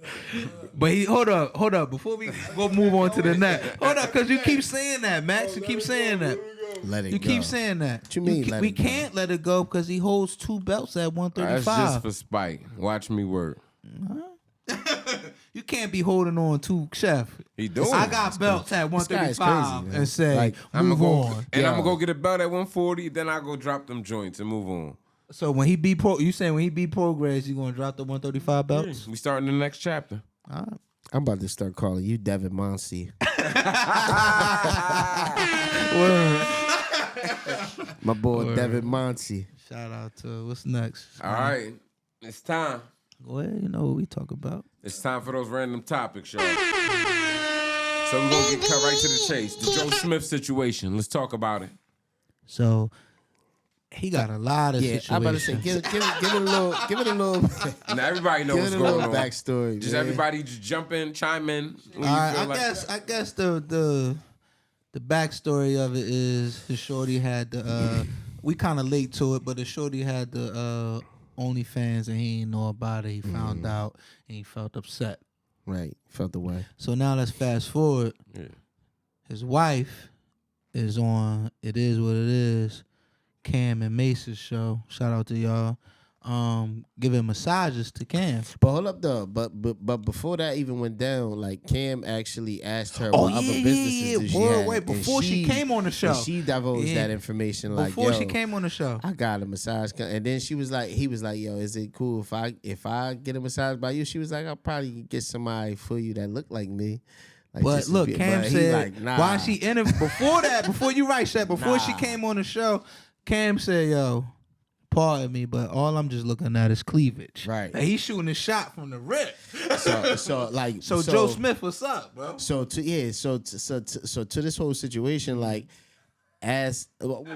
But hold up. Before we go move on to the next, hold up, because you keep saying that, Max. You keep saying that. Let it You go. keep saying that. What you mean, let we it go? can't let it go because he holds 2 belts at That's 135. just for spite. Watch me work. You can't be holding on to Chef. He doing. I got belts at This guy's 135 crazy, and say, Like, I'm move gonna go, on. and Yo. I'm gonna go get a belt at 140. Then I go drop them joints and move on. So when he beat you saying when he beat Prograis, you gonna drop the 135 belts? We starting the next chapter. All right. I'm about to start calling you Devin Monsey. My boy Devin Monsey. Shout out to what's next? All right, it's time. Go ahead, you know what we talk about. It's time for those random topics, y'all. So we're gonna get cut right to the chase. The Joe Smith situation. Let's talk about it. So he got a lot of Yeah, situations. I'm about to say, give it a little, Now everybody knows give what's it a going little on. backstory. Just man. everybody just jump in, chime in. When All you right, feel like I guess the backstory of it is his shorty had the we kind of late to it, but the shorty had the OnlyFans and he didn't know about it. He found out and he felt upset. Right, felt the way. So now let's fast forward. Yeah. His wife is on It Is What It Is, Cam and Mace's show. Shout out to y'all. Giving massages to Cam. But hold up though, but before that even went down, like Cam actually asked her what other businesses did she had. Wait, and before she came on the show. and she divulged that information. Like, Before yo, she came on the show. I got a massage, and then he was like, yo, is it cool if I get a massage by you? She was like, I'll probably get somebody for you that look like me. Like, But just to look, be- Cam but he said, like, nah. why she in it before that, before you write that, before she Nah. came on the show, Cam said, yo, pardon me, but all I'm just looking at is cleavage. Right. And he's shooting a shot from the rip. So Joe Smith, what's up, bro? So to this whole situation, like, as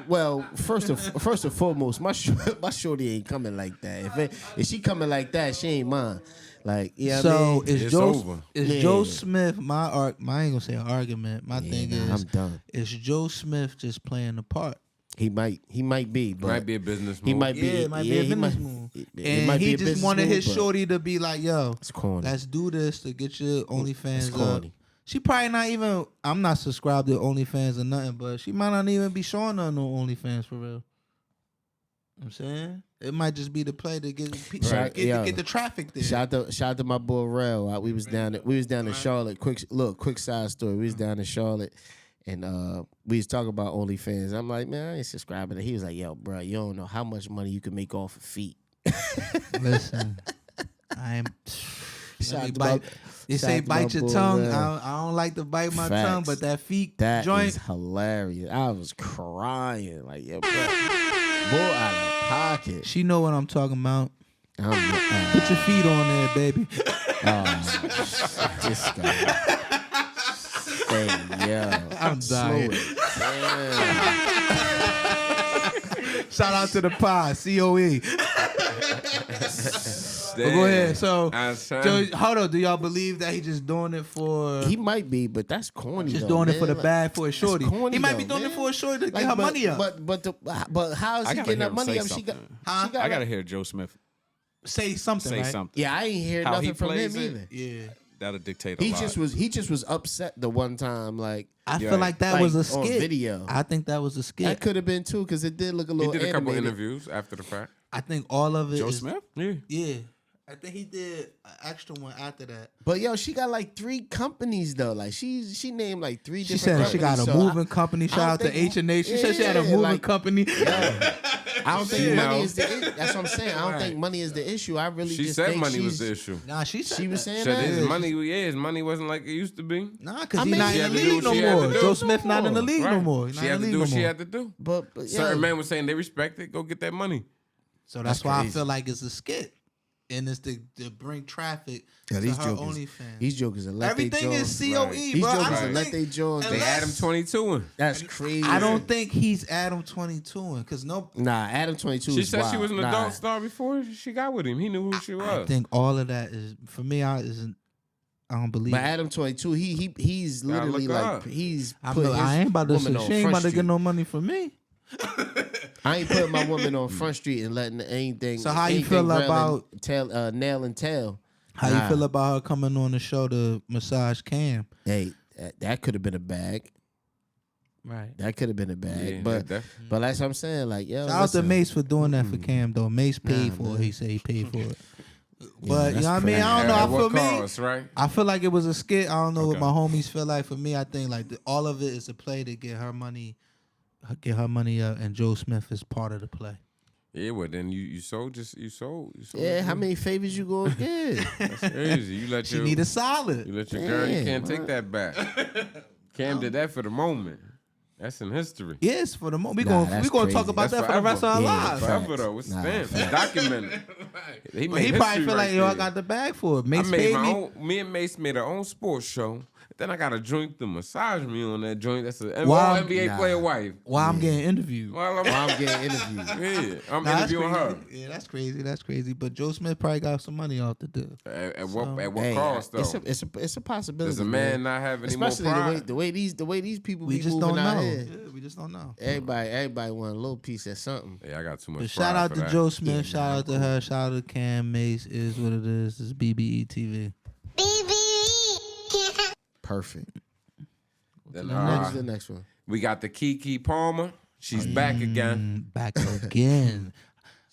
well, first and foremost, my shorty ain't coming like that. If she coming like that, she ain't mine. Like, yeah, So I mean? is Joe Yeah. Smith I ain't gonna say an argument. My thing is I'm done. is Joe Smith just playing the part? He might be, but Might be a business move. he might be. Yeah, it might be a he business might- move. it might And be he a just business wanted move, his but shorty to be like, yo, It's corny. let's do this to get your OnlyFans up. corny. She probably not even, I'm not subscribed to OnlyFans or nothing, but she might not even be showing her no OnlyFans for real. You know what I'm saying? It might just be the play to get Right, yo. get the traffic there. Shout out to my boy Rel. We was down in Charlotte. Quick side story. We was down in Charlotte, and we was talking about OnlyFans. I'm like, man, I ain't subscribing. He was like, yo, bro, you don't know how much money you can make off of feet. Listen, I'm. Shout out to Bite, my- they shout say out to bite my your boy tongue. Rel. I don't like to bite my Facts. tongue, but that feet That joint. is hilarious. I was crying like, yo, bro, boy, out of pocket. She know what I'm talking about. Put your feet on there, baby. This guy. Hey, yo. I'm dying. Damn. Shout out to the pod, COE. But go ahead. So, hold on. Do y'all believe that he just doing it for? He might be, but that's corny. Just though, doing man. it for the bag for a shorty. Corny, He might be though, doing it man. for a shorty to Like, get her but, money up. But how is I he gotta getting hear that him money say up? She got. something. I gotta hear Joe Smith Say something, say right? something. Yeah, I ain't hear How he nothing from plays him it. either. Yeah. That'll dictate a He lot. just was upset the one time, like I Yeah. feel like that Like, was a on skit. video. I think that was a skit. that could have been too, because it did look a He little. did a couple animated. interviews after the fact. I think all of it Joe is- Smith? Yeah. Yeah. I think he did an extra one after that. But yo, she got like 3 companies though. Like she named like 3 She different. said she got a companies, so moving company. Shout don't out to think- H&H. She said she had a Yeah, moving like- company. I don't think You money know. is the. That's what I'm saying. I don't Right. think money is the issue. I really She just said think money was she's- the issue. Nah, she said She was that. saying Said that. his money wasn't like it used to be. Nah, because I he's mean, not she in had the to do league what no she had to more. do. Joe Smith not in the league no Right. more. He's not She in had the to league do no what she more. had to do. But Certain yo, men were saying they respect it. Go get that money. So that's That's why I crazy. feel like it's a skit. And it's to bring traffic Yeah, to these her jokers. OnlyFans. These jokers are let Everything they is jaws. COE, Right. These bro. jokers I are don't let think, they jaws. They Unless- Adam 22. That's crazy. I don't think he's Adam 22 because no. Nah, Adam 22. She is said she wild. was an Nah. adult star before she got with him. He knew who she was. I think all of that is for me. I don't believe. But it. Adam 22, he's Gotta literally look like up. he's I put his ain't about to. woman She on ain't Front about to Street. get no money from me. I ain't putting my woman on Front Street and letting anything. So how you anything feel railing about- tail, nail and tail? How Nah. you feel about her coming on the show to massage Cam? Hey, that could have been a bag. Right. That could have been a bag. Yeah, but that- but that's what I'm saying. Like yo, Shout out to listen. Mace for doing that for Cam though. Mace paid Nah, for man. it. He said he paid for it. Yeah, But you know that's what I mean? crazy. I don't know. At I what feel me. cost, right? I feel like it was a skit. I don't know what Okay. my homies feel like. For me, I think like all of it is a play to get her money up, and Joe Smith is part of the play. Yeah, well then you sold. Yeah, how many favors you gonna get? That's crazy. You let She your need a solid. you let your girl. You Damn, can't take that back. Cam did that for the moment. That's in history. Yes, for the moment. We Nah, gonna that's talk crazy. about That's that for the rest of our Yeah, lives. facts. Forever though, it's Nah, stamped, facts. documented. He But made he probably history feel like right yo, I there. got the bag for it. I Mace made paid my me. own. Me and Mace made our own sports show. Then I got a joint to massage me on that joint. That's an Wow. NBA Nah. player wife. While I'm getting interviewed. Well, I'm getting interviewed. yeah, I'm Nah, that's interviewing her. crazy. Yeah, that's crazy. That's crazy. But Joe Smith probably got some money off the deal. At what Hey, cost though? it's a possibility. Does a man not have any more especially pride? the way these people We be just moving don't out know. here. Yeah, we just don't know. Everybody want a little piece of something. Yeah, I got too much. But pride shout out for to that. Joe Smith. Yeah, Shout out to her. Shout out to Cam. Mace is what it is. It's BBE TV. Perfect. Then, Next the next one. we got the Keke Palmer. She's back again. Back again.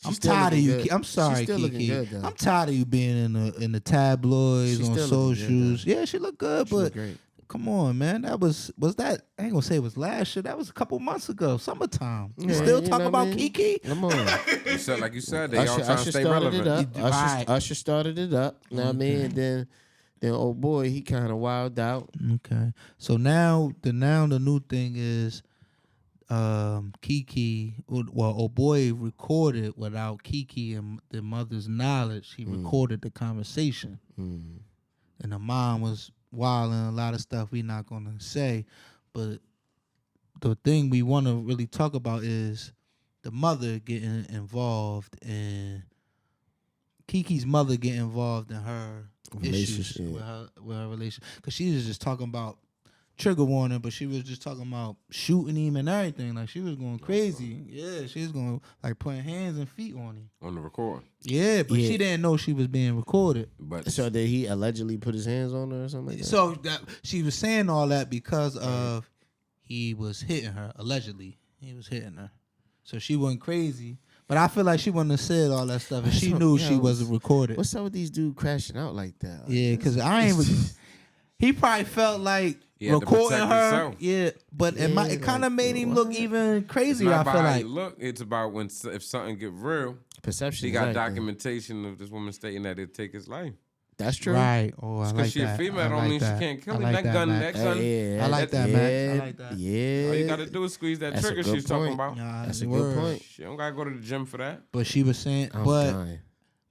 I'm still tired of looking you. good. I'm sorry, She's still looking Keke. good, though. I'm tired of you being in the tabloids She's on still looking good, socials. Yeah, she looked good, She but look great. come on, man. That was that? I ain't gonna say it was last year. That was a couple months ago, summertime. You Yeah, still you talking know what about I mean? Keke? Come on. You said, like you said, they all trying to stay started it relevant. up. Right. Usher started it up. You know what I mean? And then old boy, he kind of wilded out. Okay. So now the new thing is Keke, well, old boy recorded without Keke and the mother's knowledge. He recorded the conversation. And the mom was wilding a lot of stuff we not going to say. But the thing we want to really talk about is the mother getting involved in Kiki's mother getting involved in her issues Relationship. with her relationship. Because she was just talking about trigger warning, but she was just talking about shooting him and everything. Like she was going crazy. Yeah, she was going like putting hands and feet on him. On the record. Yeah, but Yeah. she didn't know she was being recorded. But So did he allegedly put his hands on her or something like that? So that she was saying all that because of he was hitting her, allegedly. He was hitting her. So she went crazy. But I feel like she wouldn't have said all that stuff if she That's knew what- she yo, wasn't recorded. What's up with these dudes crashing out like that? Like, Yeah, because I ain't. He probably felt like He had to recording protect her. himself. Yeah, but it Yeah, kind of like, made him look what? even it's crazier. not I about feel how like. you look. It's about if something get real. perception. She got is everything. documentation of this woman stating that it'd take his life. That's true. Right. Oh, I Because like she that. a female I don't like mean that. she can't kill I him. like That that, gun, Max. that gun. Yeah, I like that, yeah, Max. I like that. Yeah. All you gotta do is squeeze that That's a trigger good she's talking point. about. Nah, That's a word. good point. She don't gotta go to the gym for that. But she was saying, I'm but dying.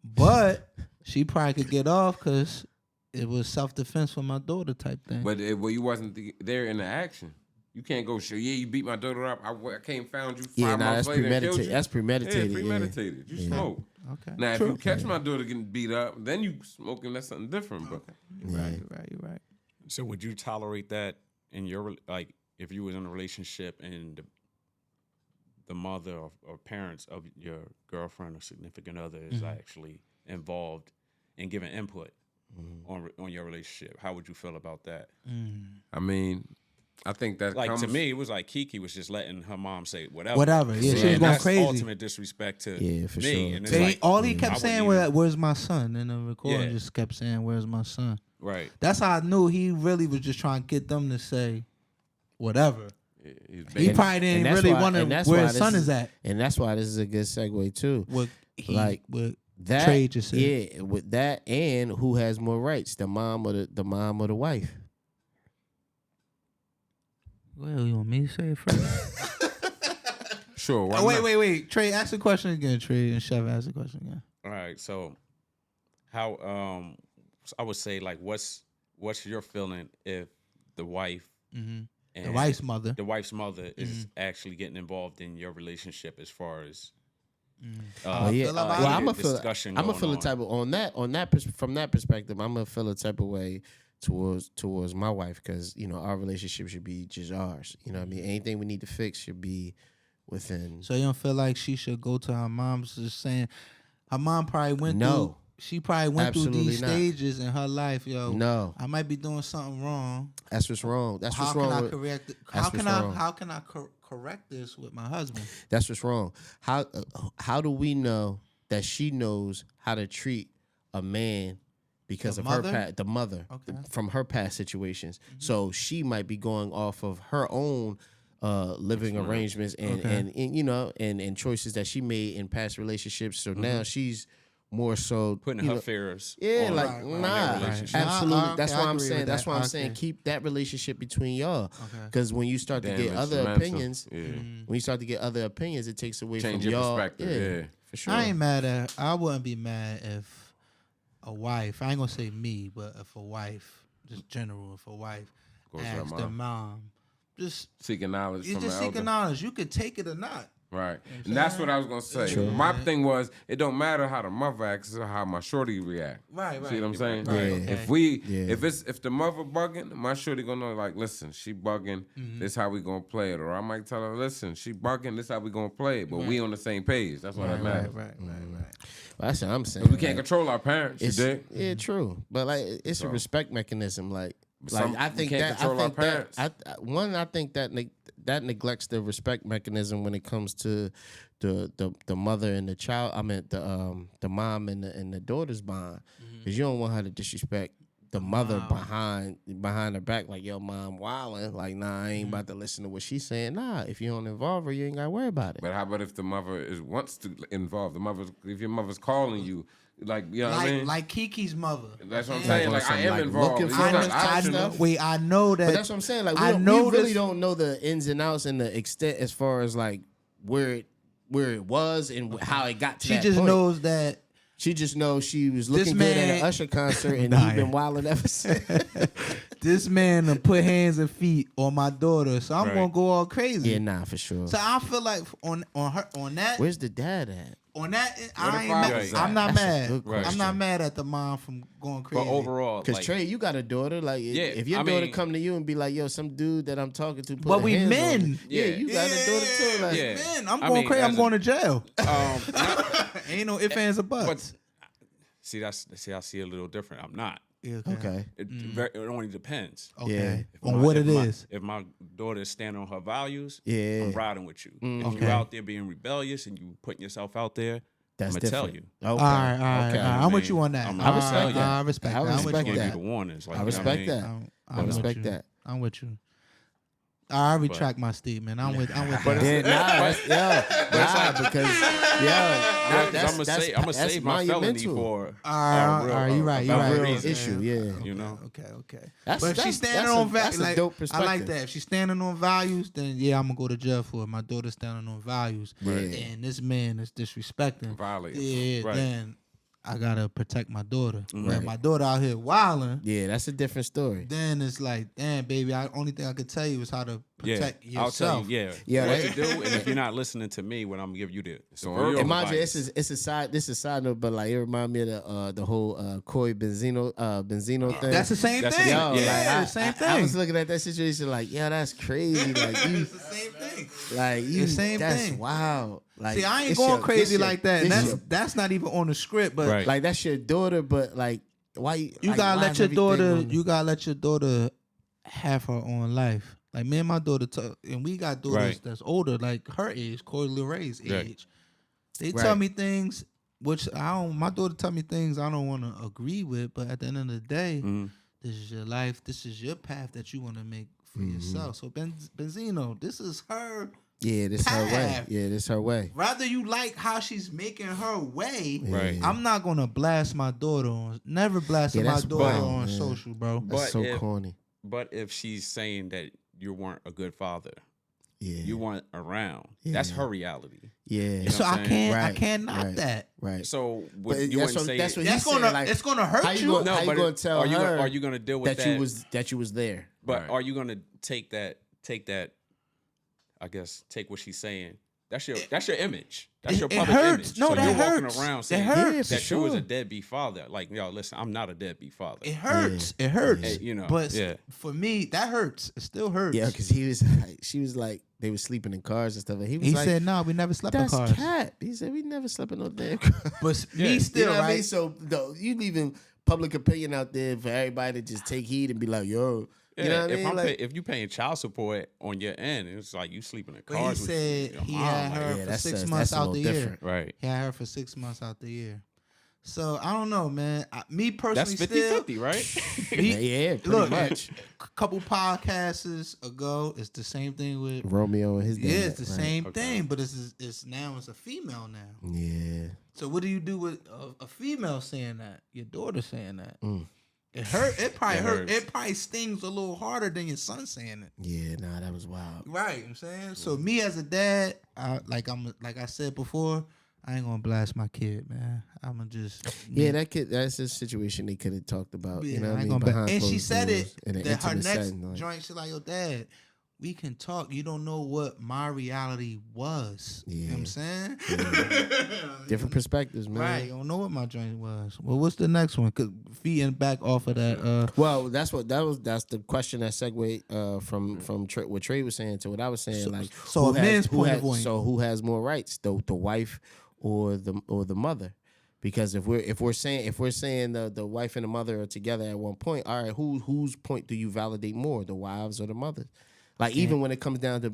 But she probably could get off because it was self-defense for my daughter type thing. But you wasn't there in the action. You can't go show. Yeah, you beat my daughter up. I came found you 5 months later and killed you. That's premeditated. Yeah, premeditated. You smoke. Okay. Now, if you catch my daughter getting beat up, then you smoking. That's something different. But You're right. So would you tolerate that in your if you was in a relationship and the mother or parents of your girlfriend or significant other is actually involved in giving input on your relationship? How would you feel about that? I mean, I think that to me, it was like Keke was just letting her mom say whatever. Whatever. Yeah, she was going that's crazy. Ultimate disrespect to for me. sure. And it's All he kept I saying wouldn't was, "Where's my son?" In the recording, Yeah. just kept saying, "Where's my son?" right. That's how I knew he really was just trying to get them to say whatever. He And- probably didn't and that's really why- want to and that's where why his this son is at. And that's why this is a good segue too. What Like, That Trey just said. Yeah, with that and who has more rights, the mom or the wife? Well, you want me to say it first? Sure. Why Oh, not? wait. Trey, ask the question again. Trey and Chef, ask the question again. All right. So how I would say what's your feeling if the wife and The wife's mother. the wife's mother is actually getting involved in your relationship as far as feel about Well, it. I'm gonna feel. discussion I'm gonna going feel the on. type of from that perspective. I'm gonna feel a type of way towards my wife because our relationship should be just ours. You know what I mean? Anything we need to fix should be within. So you don't feel like she should go to her mom's just saying her mom probably went No. through. She probably went through Absolutely these not. stages in her life, yo. No, I might be doing something wrong. that's what's wrong. That's How what's can wrong. I with- correct it? that's what's wrong. How can I correct this with my husband? That's what's wrong. How do we know that she knows how to treat a man because The of mother? her the mother Okay. from her past situations? So she might be going off of her own living arrangements and choices that she made in past relationships. So now she's more so putting her fears. Yeah, on like their nah, relationship. absolutely. Okay, That's I why I'm agree saying. with That's that. why I'm Okay. saying keep that relationship between y'all. Okay. Because when you start to get Damage other the mental. opinions, Yeah. when you start to get other opinions, it takes away Change from your y'all. perspective. Yeah. for sure. I ain't mad at. I wouldn't be mad if a wife. I ain't gonna say me, but if a wife, just general, if a wife Goes to her asks the mom, just Seeking knowledge you're from just the seeking elder. knowledge. You could take it or not. Right. And that's what I was gonna say. True. My thing was, it don't matter how the mother acts, it's how my shorty react. Right. See what I'm saying? Right, Yeah. okay. If the mother bugging, my shorty gonna know, like, listen, she bugging, this how we gonna play it. Or I might tell her, listen, she bugging, this how we gonna play it. But we on the same page. That's what that matters. Right. Well, that's what I'm saying. We can't control our parents, you It's, dig? yeah, true. But like, it's a respect mechanism. Like I think can't that. control I our think that. parents. I think that neglects the respect mechanism when it comes to the mother and the child. I mean the mom and the daughter's bond, because you don't want her to disrespect the mother behind her back. Like, yo, mom wilding. Like, nah, I ain't about to listen to what she's saying. Nah, if you don't involve her, you ain't gotta worry about it. But how about if the mother wants to involve if your mother's calling you, like, you know what I mean? Like Kiki's mother. That's what I'm Yeah. saying. on Like, some, I am like, involved. looking It's for not this type optional. stuff. Wait, I know that. But that's what I'm saying. Like, I we know really this- don't know the ins and outs and the extent as far as like where it was and how it got to She that just point. knows that. She just knows she was This looking good at man- an Usher concert and Nah, he's been yeah. wilding ever since. This man done put hands and feet on my daughter, so I'm Right. gonna go all crazy. Yeah, nah, for sure. So I feel like on that Where's the dad at? I ain't father mad. is I'm at? not That's a mad. good I'm question. not mad at the mom from going crazy. But overall, Because like, Trey, you got a daughter. Like, if your I daughter mean- come to you and be like, "Yo, some dude that I'm talking to," put But her we hands on men. me. Yeah, you got a daughter too. Like, Yeah. Man, I'm I going mean, crazy. I'm as a- going to jail. not- Ain't no ifs, ands, or buts. but see, I see it a little different. I'm not. Yeah, okay. It only depends. Okay. Yeah. On what it if is. If my daughter is standing on her values, Yeah. I'm riding with you. If Okay. you out there being rebellious and you putting yourself out there, That's I'm gonna tell different. you. Okay. All right. Okay. I'm with you on that. I'm I respect that. I respect I that. I'm with respect you. Give that. you the warnings. Like, I you know what respect mean? that. I'm I with respect you. that. I'm with you. I retract my statement. I'm with that. Yeah, because I'm gonna save my felony for All right, you right. You a right. real real reason. issue. Yeah. You know, Okay. That's- But if she's that's- standing on that's a values, dope I like perspective. that. If she's standing on values, then yeah, I'm gonna go to jail for it. My daughter's standing on values, Right. and this man is disrespecting. Violating. Yeah, Right. then I gotta protect my daughter. Right. When my daughter out here wilding, Yeah, that's a different story. then it's like, damn, baby, only thing I could tell you is how to protect yourself. I'll tell you, Yeah, what that- to do. And if you're not listening to me, when I'm gonna give you the So verbal And mind you, advice. this is a side note, but like it remind me of the whole Corey Benzino thing. That's the same That's the thing. same- Yo, yeah. like, the same thing. I was looking at that situation like, yeah, that's crazy. Like you, It's the same thing. like you, The same that's thing. wild. Like, See, I ain't it's going your- crazy this your- like that. And this that's your- that's not even on the script, but Right. like that's your daughter, but like why you like, gotta why let is your everything daughter. on- You gotta let your daughter have her own life. Like me and my daughter, and we got daughters Right. that's older, like her age, Corey Lorraine's age. Right. They Right. tell me things which I don't. My daughter tell me things I don't want to agree with, but at the end of the day, Mhm. this is your life. This is your path that you want to make for yourself. So Benzino, this is her. Yeah, this her way. path. Yeah, this her way. Rather you like how she's making her way. Right. I'm not gonna blast my daughter on. Never blasting Yeah, my that's daughter wild, on man. social, bro. That's But so if- corny. But if she's saying that you weren't a good father, Yeah, you weren't around, that's Yeah. her reality. yeah, know So what I I'm can't. saying? I Right, can't knock right. that. right. So But would, you that's wouldn't what- say that's what That's he's gonna. saying, like, it's gonna hurt how you. you gonna, no, how you but gonna tell are you her are you gonna deal with that you was there? But Right. are you gonna take that? I guess take what she's saying. That's your image. That's your It public hurts. image. No, so that you're hurts. walking around That saying hurts. that Yeah, you was for a sure. deadbeat father. Like, yo, listen, I'm not a deadbeat father. It hurts. It hurts. Hey, you know, but yeah. for me, that hurts. It still hurts. Yeah, because she was like they were sleeping in cars and stuff. And he was he like, said, "No, we never slept in "That's cars." cat." He said, "We never slept in no damn car." But Yeah. me still, You know what right? I mean? So you leaving public opinion out there for everybody to just take heed and be like, "Yo," Yeah, you know what I if mean? Like, if you paying child support on your end, it's like you sleeping in But he cars. with said your he mom, had like, her yeah, for that's 6 a- months that's a out the little year. different. right. He had her for 6 months out the year. So I don't know, man. Me personally, That's 50-50, right? yeah, pretty look, much. a couple podcasts ago, it's the same thing with. Romeo and his dad. Yeah, it's the right? same Okay. thing, but it's now it's a female now. Yeah, So what do you do with a female saying that? Your daughter saying that? Mm. It hurt. It probably It hurt. hurts. It probably stings a little harder than your son saying it. yeah. Nah, that was wild. Right, you know what I'm saying. So me as a dad, like I said before, I ain't gonna blast my kid, man. I'm gonna just Yeah, that's a situation they could have talked about. Yeah, You know what I ain't mean? gonna Behind and she closed said doors it in an that her intimate next setting, like, joint. She's like, "Yo, Dad, we can talk. You don't know what my reality was." You know what I'm saying? different perspectives, man. Right, you don't know what my joint was. Well, what's the next one? 'Cause feeding back off of that. Well, that's the question that segued from what Trey was saying to what I was saying. So a man's point of view. So who has more rights, the wife or the mother? Because if we're saying the wife and the mother are together at one point, all right, whose point do you validate more, the wives or the mothers? Like even when it comes down to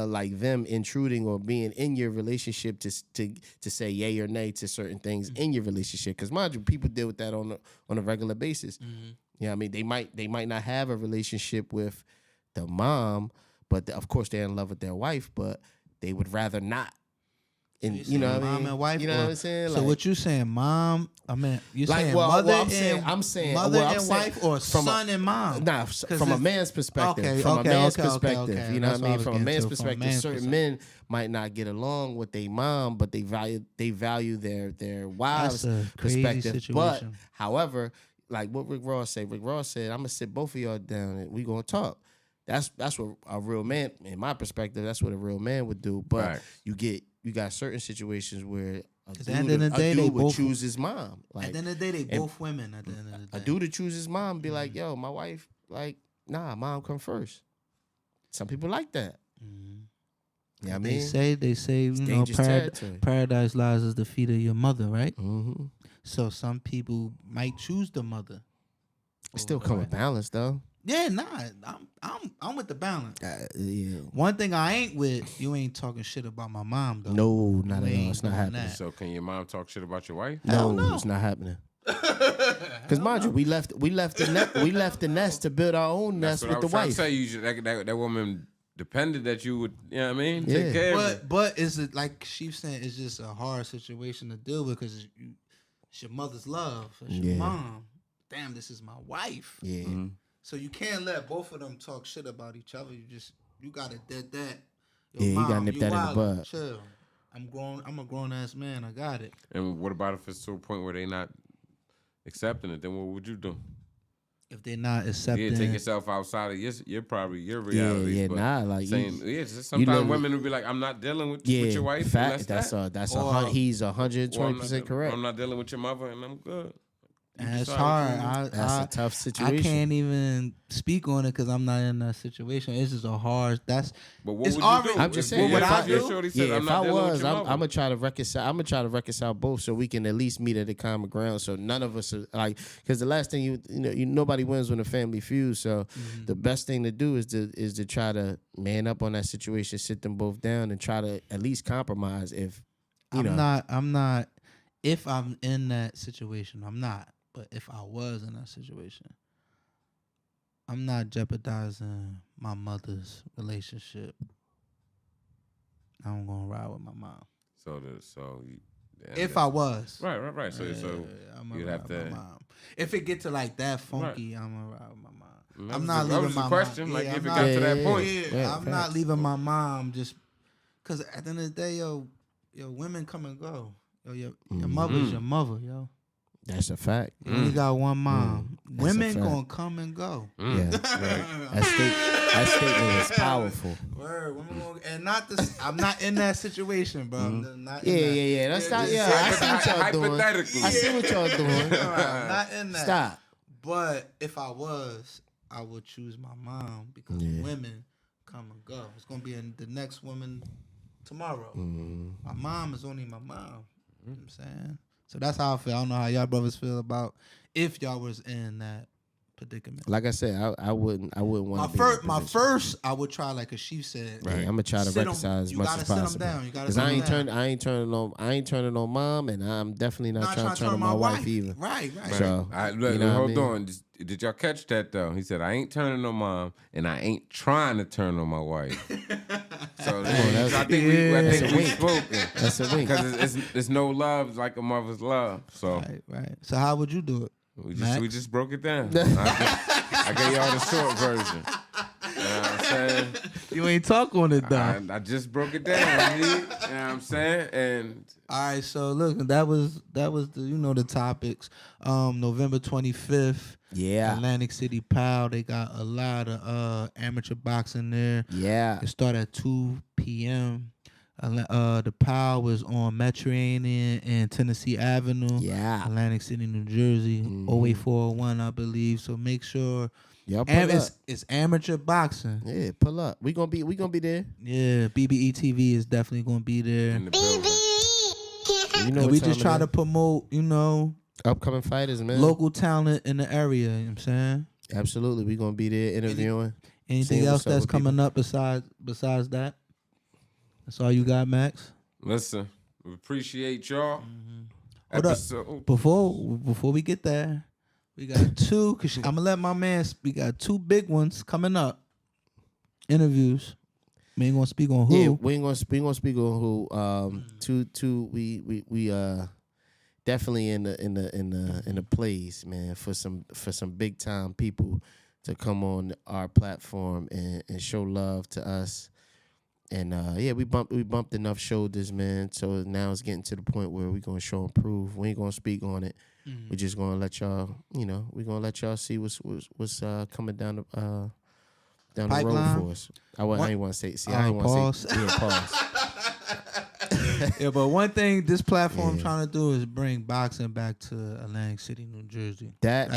like them intruding or being in your relationship to say yay or nay to certain things in your relationship, because mind you, people deal with that on a regular basis. You know what I mean? They might not have a relationship with the mom, but of course they're in love with their wife, but they would rather not. And you know what I mean? Mom and wife. You know what I'm saying? So Like, what you saying, mom? I mean, you Like, saying well, mother well, and I'm saying mother well, I'm and saying wife, or from son and mom? Nah, 'Cause from a if- man's perspective. Okay, from okay, a man's okay, perspective. okay. You know That's what I what I mean? was From a getting man's to, from a perspective, man's certain perspective. men might not get along with their mom, but they value their wives' That's a crazy perspective. But situation. however, like what Rick Ross said, I'm gonna sit both of y'all down and we gonna talk. That's what a real man, in my perspective, that's what a real man would do. But Right. you got certain situations where a At the end of the a day, dude they would both- choose his mom. Like At the end of the day, they both women. At the end of the a day, dude to choose his mom be like, yo, my wife, like, nah, mom come first. Some people like that. You know what I mean? they say, you know, dangerous territory. paradise lies at the feet of your mother, right? Mm-hmm. So some people might choose the mother. It still over come the with wife. balance though. Yeah, nah, I'm with the balance. Yeah. One thing I ain't with, you ain't talking shit about my mom though. No, not You at all. ain't It's not doing happening. that. So can your mom talk shit about your wife? Hell No, no. it's not happening. Because mind you, we left the nest to build our own nest That's what I with was the trying to wife. say. You should, that woman depended that you would, you know what I mean? Yeah. Take care of it. But is it like she's saying? It's just a hard situation to deal with because it's your mother's love. It's your Yeah. mom. Damn, this is my wife. Yeah. Mm-hmm. So you can't let both of them talk shit about each other. You gotta dead that. Yo, Yeah, you gotta mom, nip that in the wildin'. bud. Chill. I'm a grown ass man. I got it. And what about if it's to a point where they not accepting it? Then what would you do? If they're not accepting, Yeah, take yourself outside of your reality. Yeah, but nah, like saying, sometimes literally- women will be like, I'm not dealing with Yeah, your wife. fact. That's He's Or 120% correct. I'm not dealing with your mother, and I'm good. You and it's decide what hard. you do. That's a tough situation. I can't even speak on it because I'm not in that situation. It's just a hard. But what it's would you already- do? I'm just If saying. what if I I, do? Shorty said, I'm if not I dealing with was, your I'm mother. gonna try to reconcile. I'm gonna try to reconcile both, so we can at least meet at a common ground. So none of us are like, because the last thing nobody wins when a family feuds. So the best thing to do is to try to man up on that situation, sit them both down, and try to at least compromise. If I'm not. If I'm in that situation, I'm not. But if I was in that situation, I'm not jeopardizing my mother's relationship. I'm gonna ride with my mom. If I was, right. So I'm you'd gonna have ride with to. my mom. If it get to like that funky, I'm gonna ride with my mom. That I'm was not the- that leaving was the my question, mom. like, Yeah, if I'm it not- got to that point. Yeah, I'm not facts. leaving my mom just because at the end of the day, yo, women come and go. Yo, your mother's your mother, yo. that's a fact. You only got one mom. That's a Women fact. gonna come and go. Yeah, that statement was powerful. Word, women gonna, and not this. I'm not in that situation, bro. I'm not in Yeah. that. That's not. this- Yeah, I see what y'all doing. Hypothetically. I see what y'all doing. I'm not in that. Stop. But if I was, I would choose my mom because women come and go. It's gonna be the next woman tomorrow. My mom is only my mom. You know what I'm saying? So that's how I feel. I don't know how y'all brothers feel about if y'all was in that predicament. Like I said, I wouldn't want to. My first, I would try like a she said. Right, I'm gonna try to reconcile as much as possible. Because I ain't turning on mom, and I'm definitely not trying to turn on my wife either. Right. So Hold on. Did y'all catch that though? He said, I ain't turning on mom, and I ain't trying to turn on my wife. So I think we spoke. That's a wink. Because it's no love like a mother's love. So Right. So how would you do it? we just broke it down. I gave y'all the short version. You know what I'm saying? You ain't talk on it though. I just broke it down. You know what I'm saying? And all right, so look, that was the the topics. November 25th. Yeah. Atlantic City PAL. They got a lot of amateur boxing there. Yeah. It started at 2 p.m. The PAL was on Mediterranean and Tennessee Avenue. Yeah. Atlantic City, New Jersey. 08401, I believe. So make sure. Y'all pull up. It's amateur boxing. Yeah, pull up. We gonna be there. Yeah, BBE TV is definitely gonna be there. in the building. You know And what we time just it try is. to promote, Upcoming fighters, man. local talent in the area. You know what I'm saying? Absolutely, we gonna be there interviewing. Anything Seeing else what's up that's with coming up besides that? That's all you got, Max? Listen, we appreciate y'all. Hold up. Episode. Before we get there, we got two. Cause I'm gonna let my man. We got two big ones coming up. Interviews. We ain't gonna speak on who. Yeah, we ain't gonna speak on who. We definitely in the plays, man, for some big time people to come on our platform and show love to us. And we bumped enough shoulders, man. So now it's getting to the point where we're gonna show and prove. We ain't gonna speak on it. We're just gonna let y'all, we're gonna let y'all see what's coming down the Pipeline? road for us. I ain't want to say. See, I ain't want Pause. to say. Yeah, pause. Yeah, but one thing this platform trying to do is bring boxing back to Atlantic City, New Jersey. That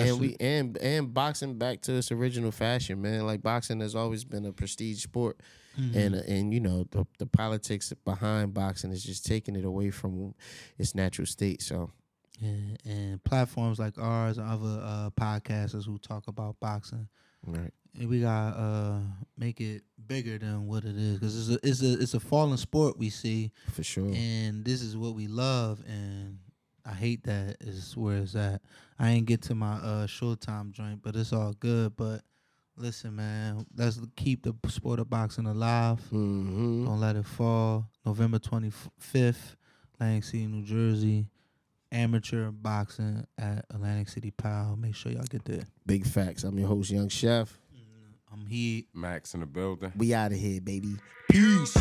and boxing back to its original fashion, man. Like boxing has always been a prestige sport, and the politics behind boxing is just taking it away from its natural state. So. Yeah, and platforms like ours and other podcasters who talk about boxing, Right. and we got make it bigger than what it is, because it's a fallen sport we see, For sure. and this is what we love, and I hate that is where it's at. I ain't get to my Showtime joint, but it's all good. But listen, man, let's keep the sport of boxing alive. Mm-hmm. Don't let it fall. November 25th, Atlantic City, New Jersey. Amateur boxing at Atlantic City PAL. Make sure y'all get there. Big facts. I'm your host, Young Chef. I'm here. Max in the building. We out of here, baby. Peace.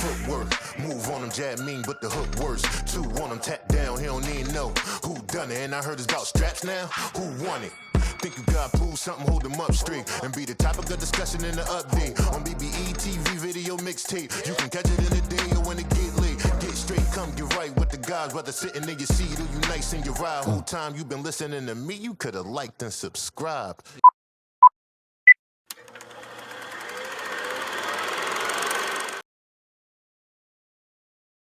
footwork. Move on him, jab mean, but the hook worse. 2 on him, tap down, he don't even know who done it. And I heard it's about straps now, who won it? Think you got prove something, hold them up straight. And be the topic of discussion in the update. On BBE TV video mixtape. You can catch it in the day or when it get late. Get straight, come get right with the guys. Whether sitting in your seat or you nice in your ride. Whole time you been listening to me, you could've liked and subscribed.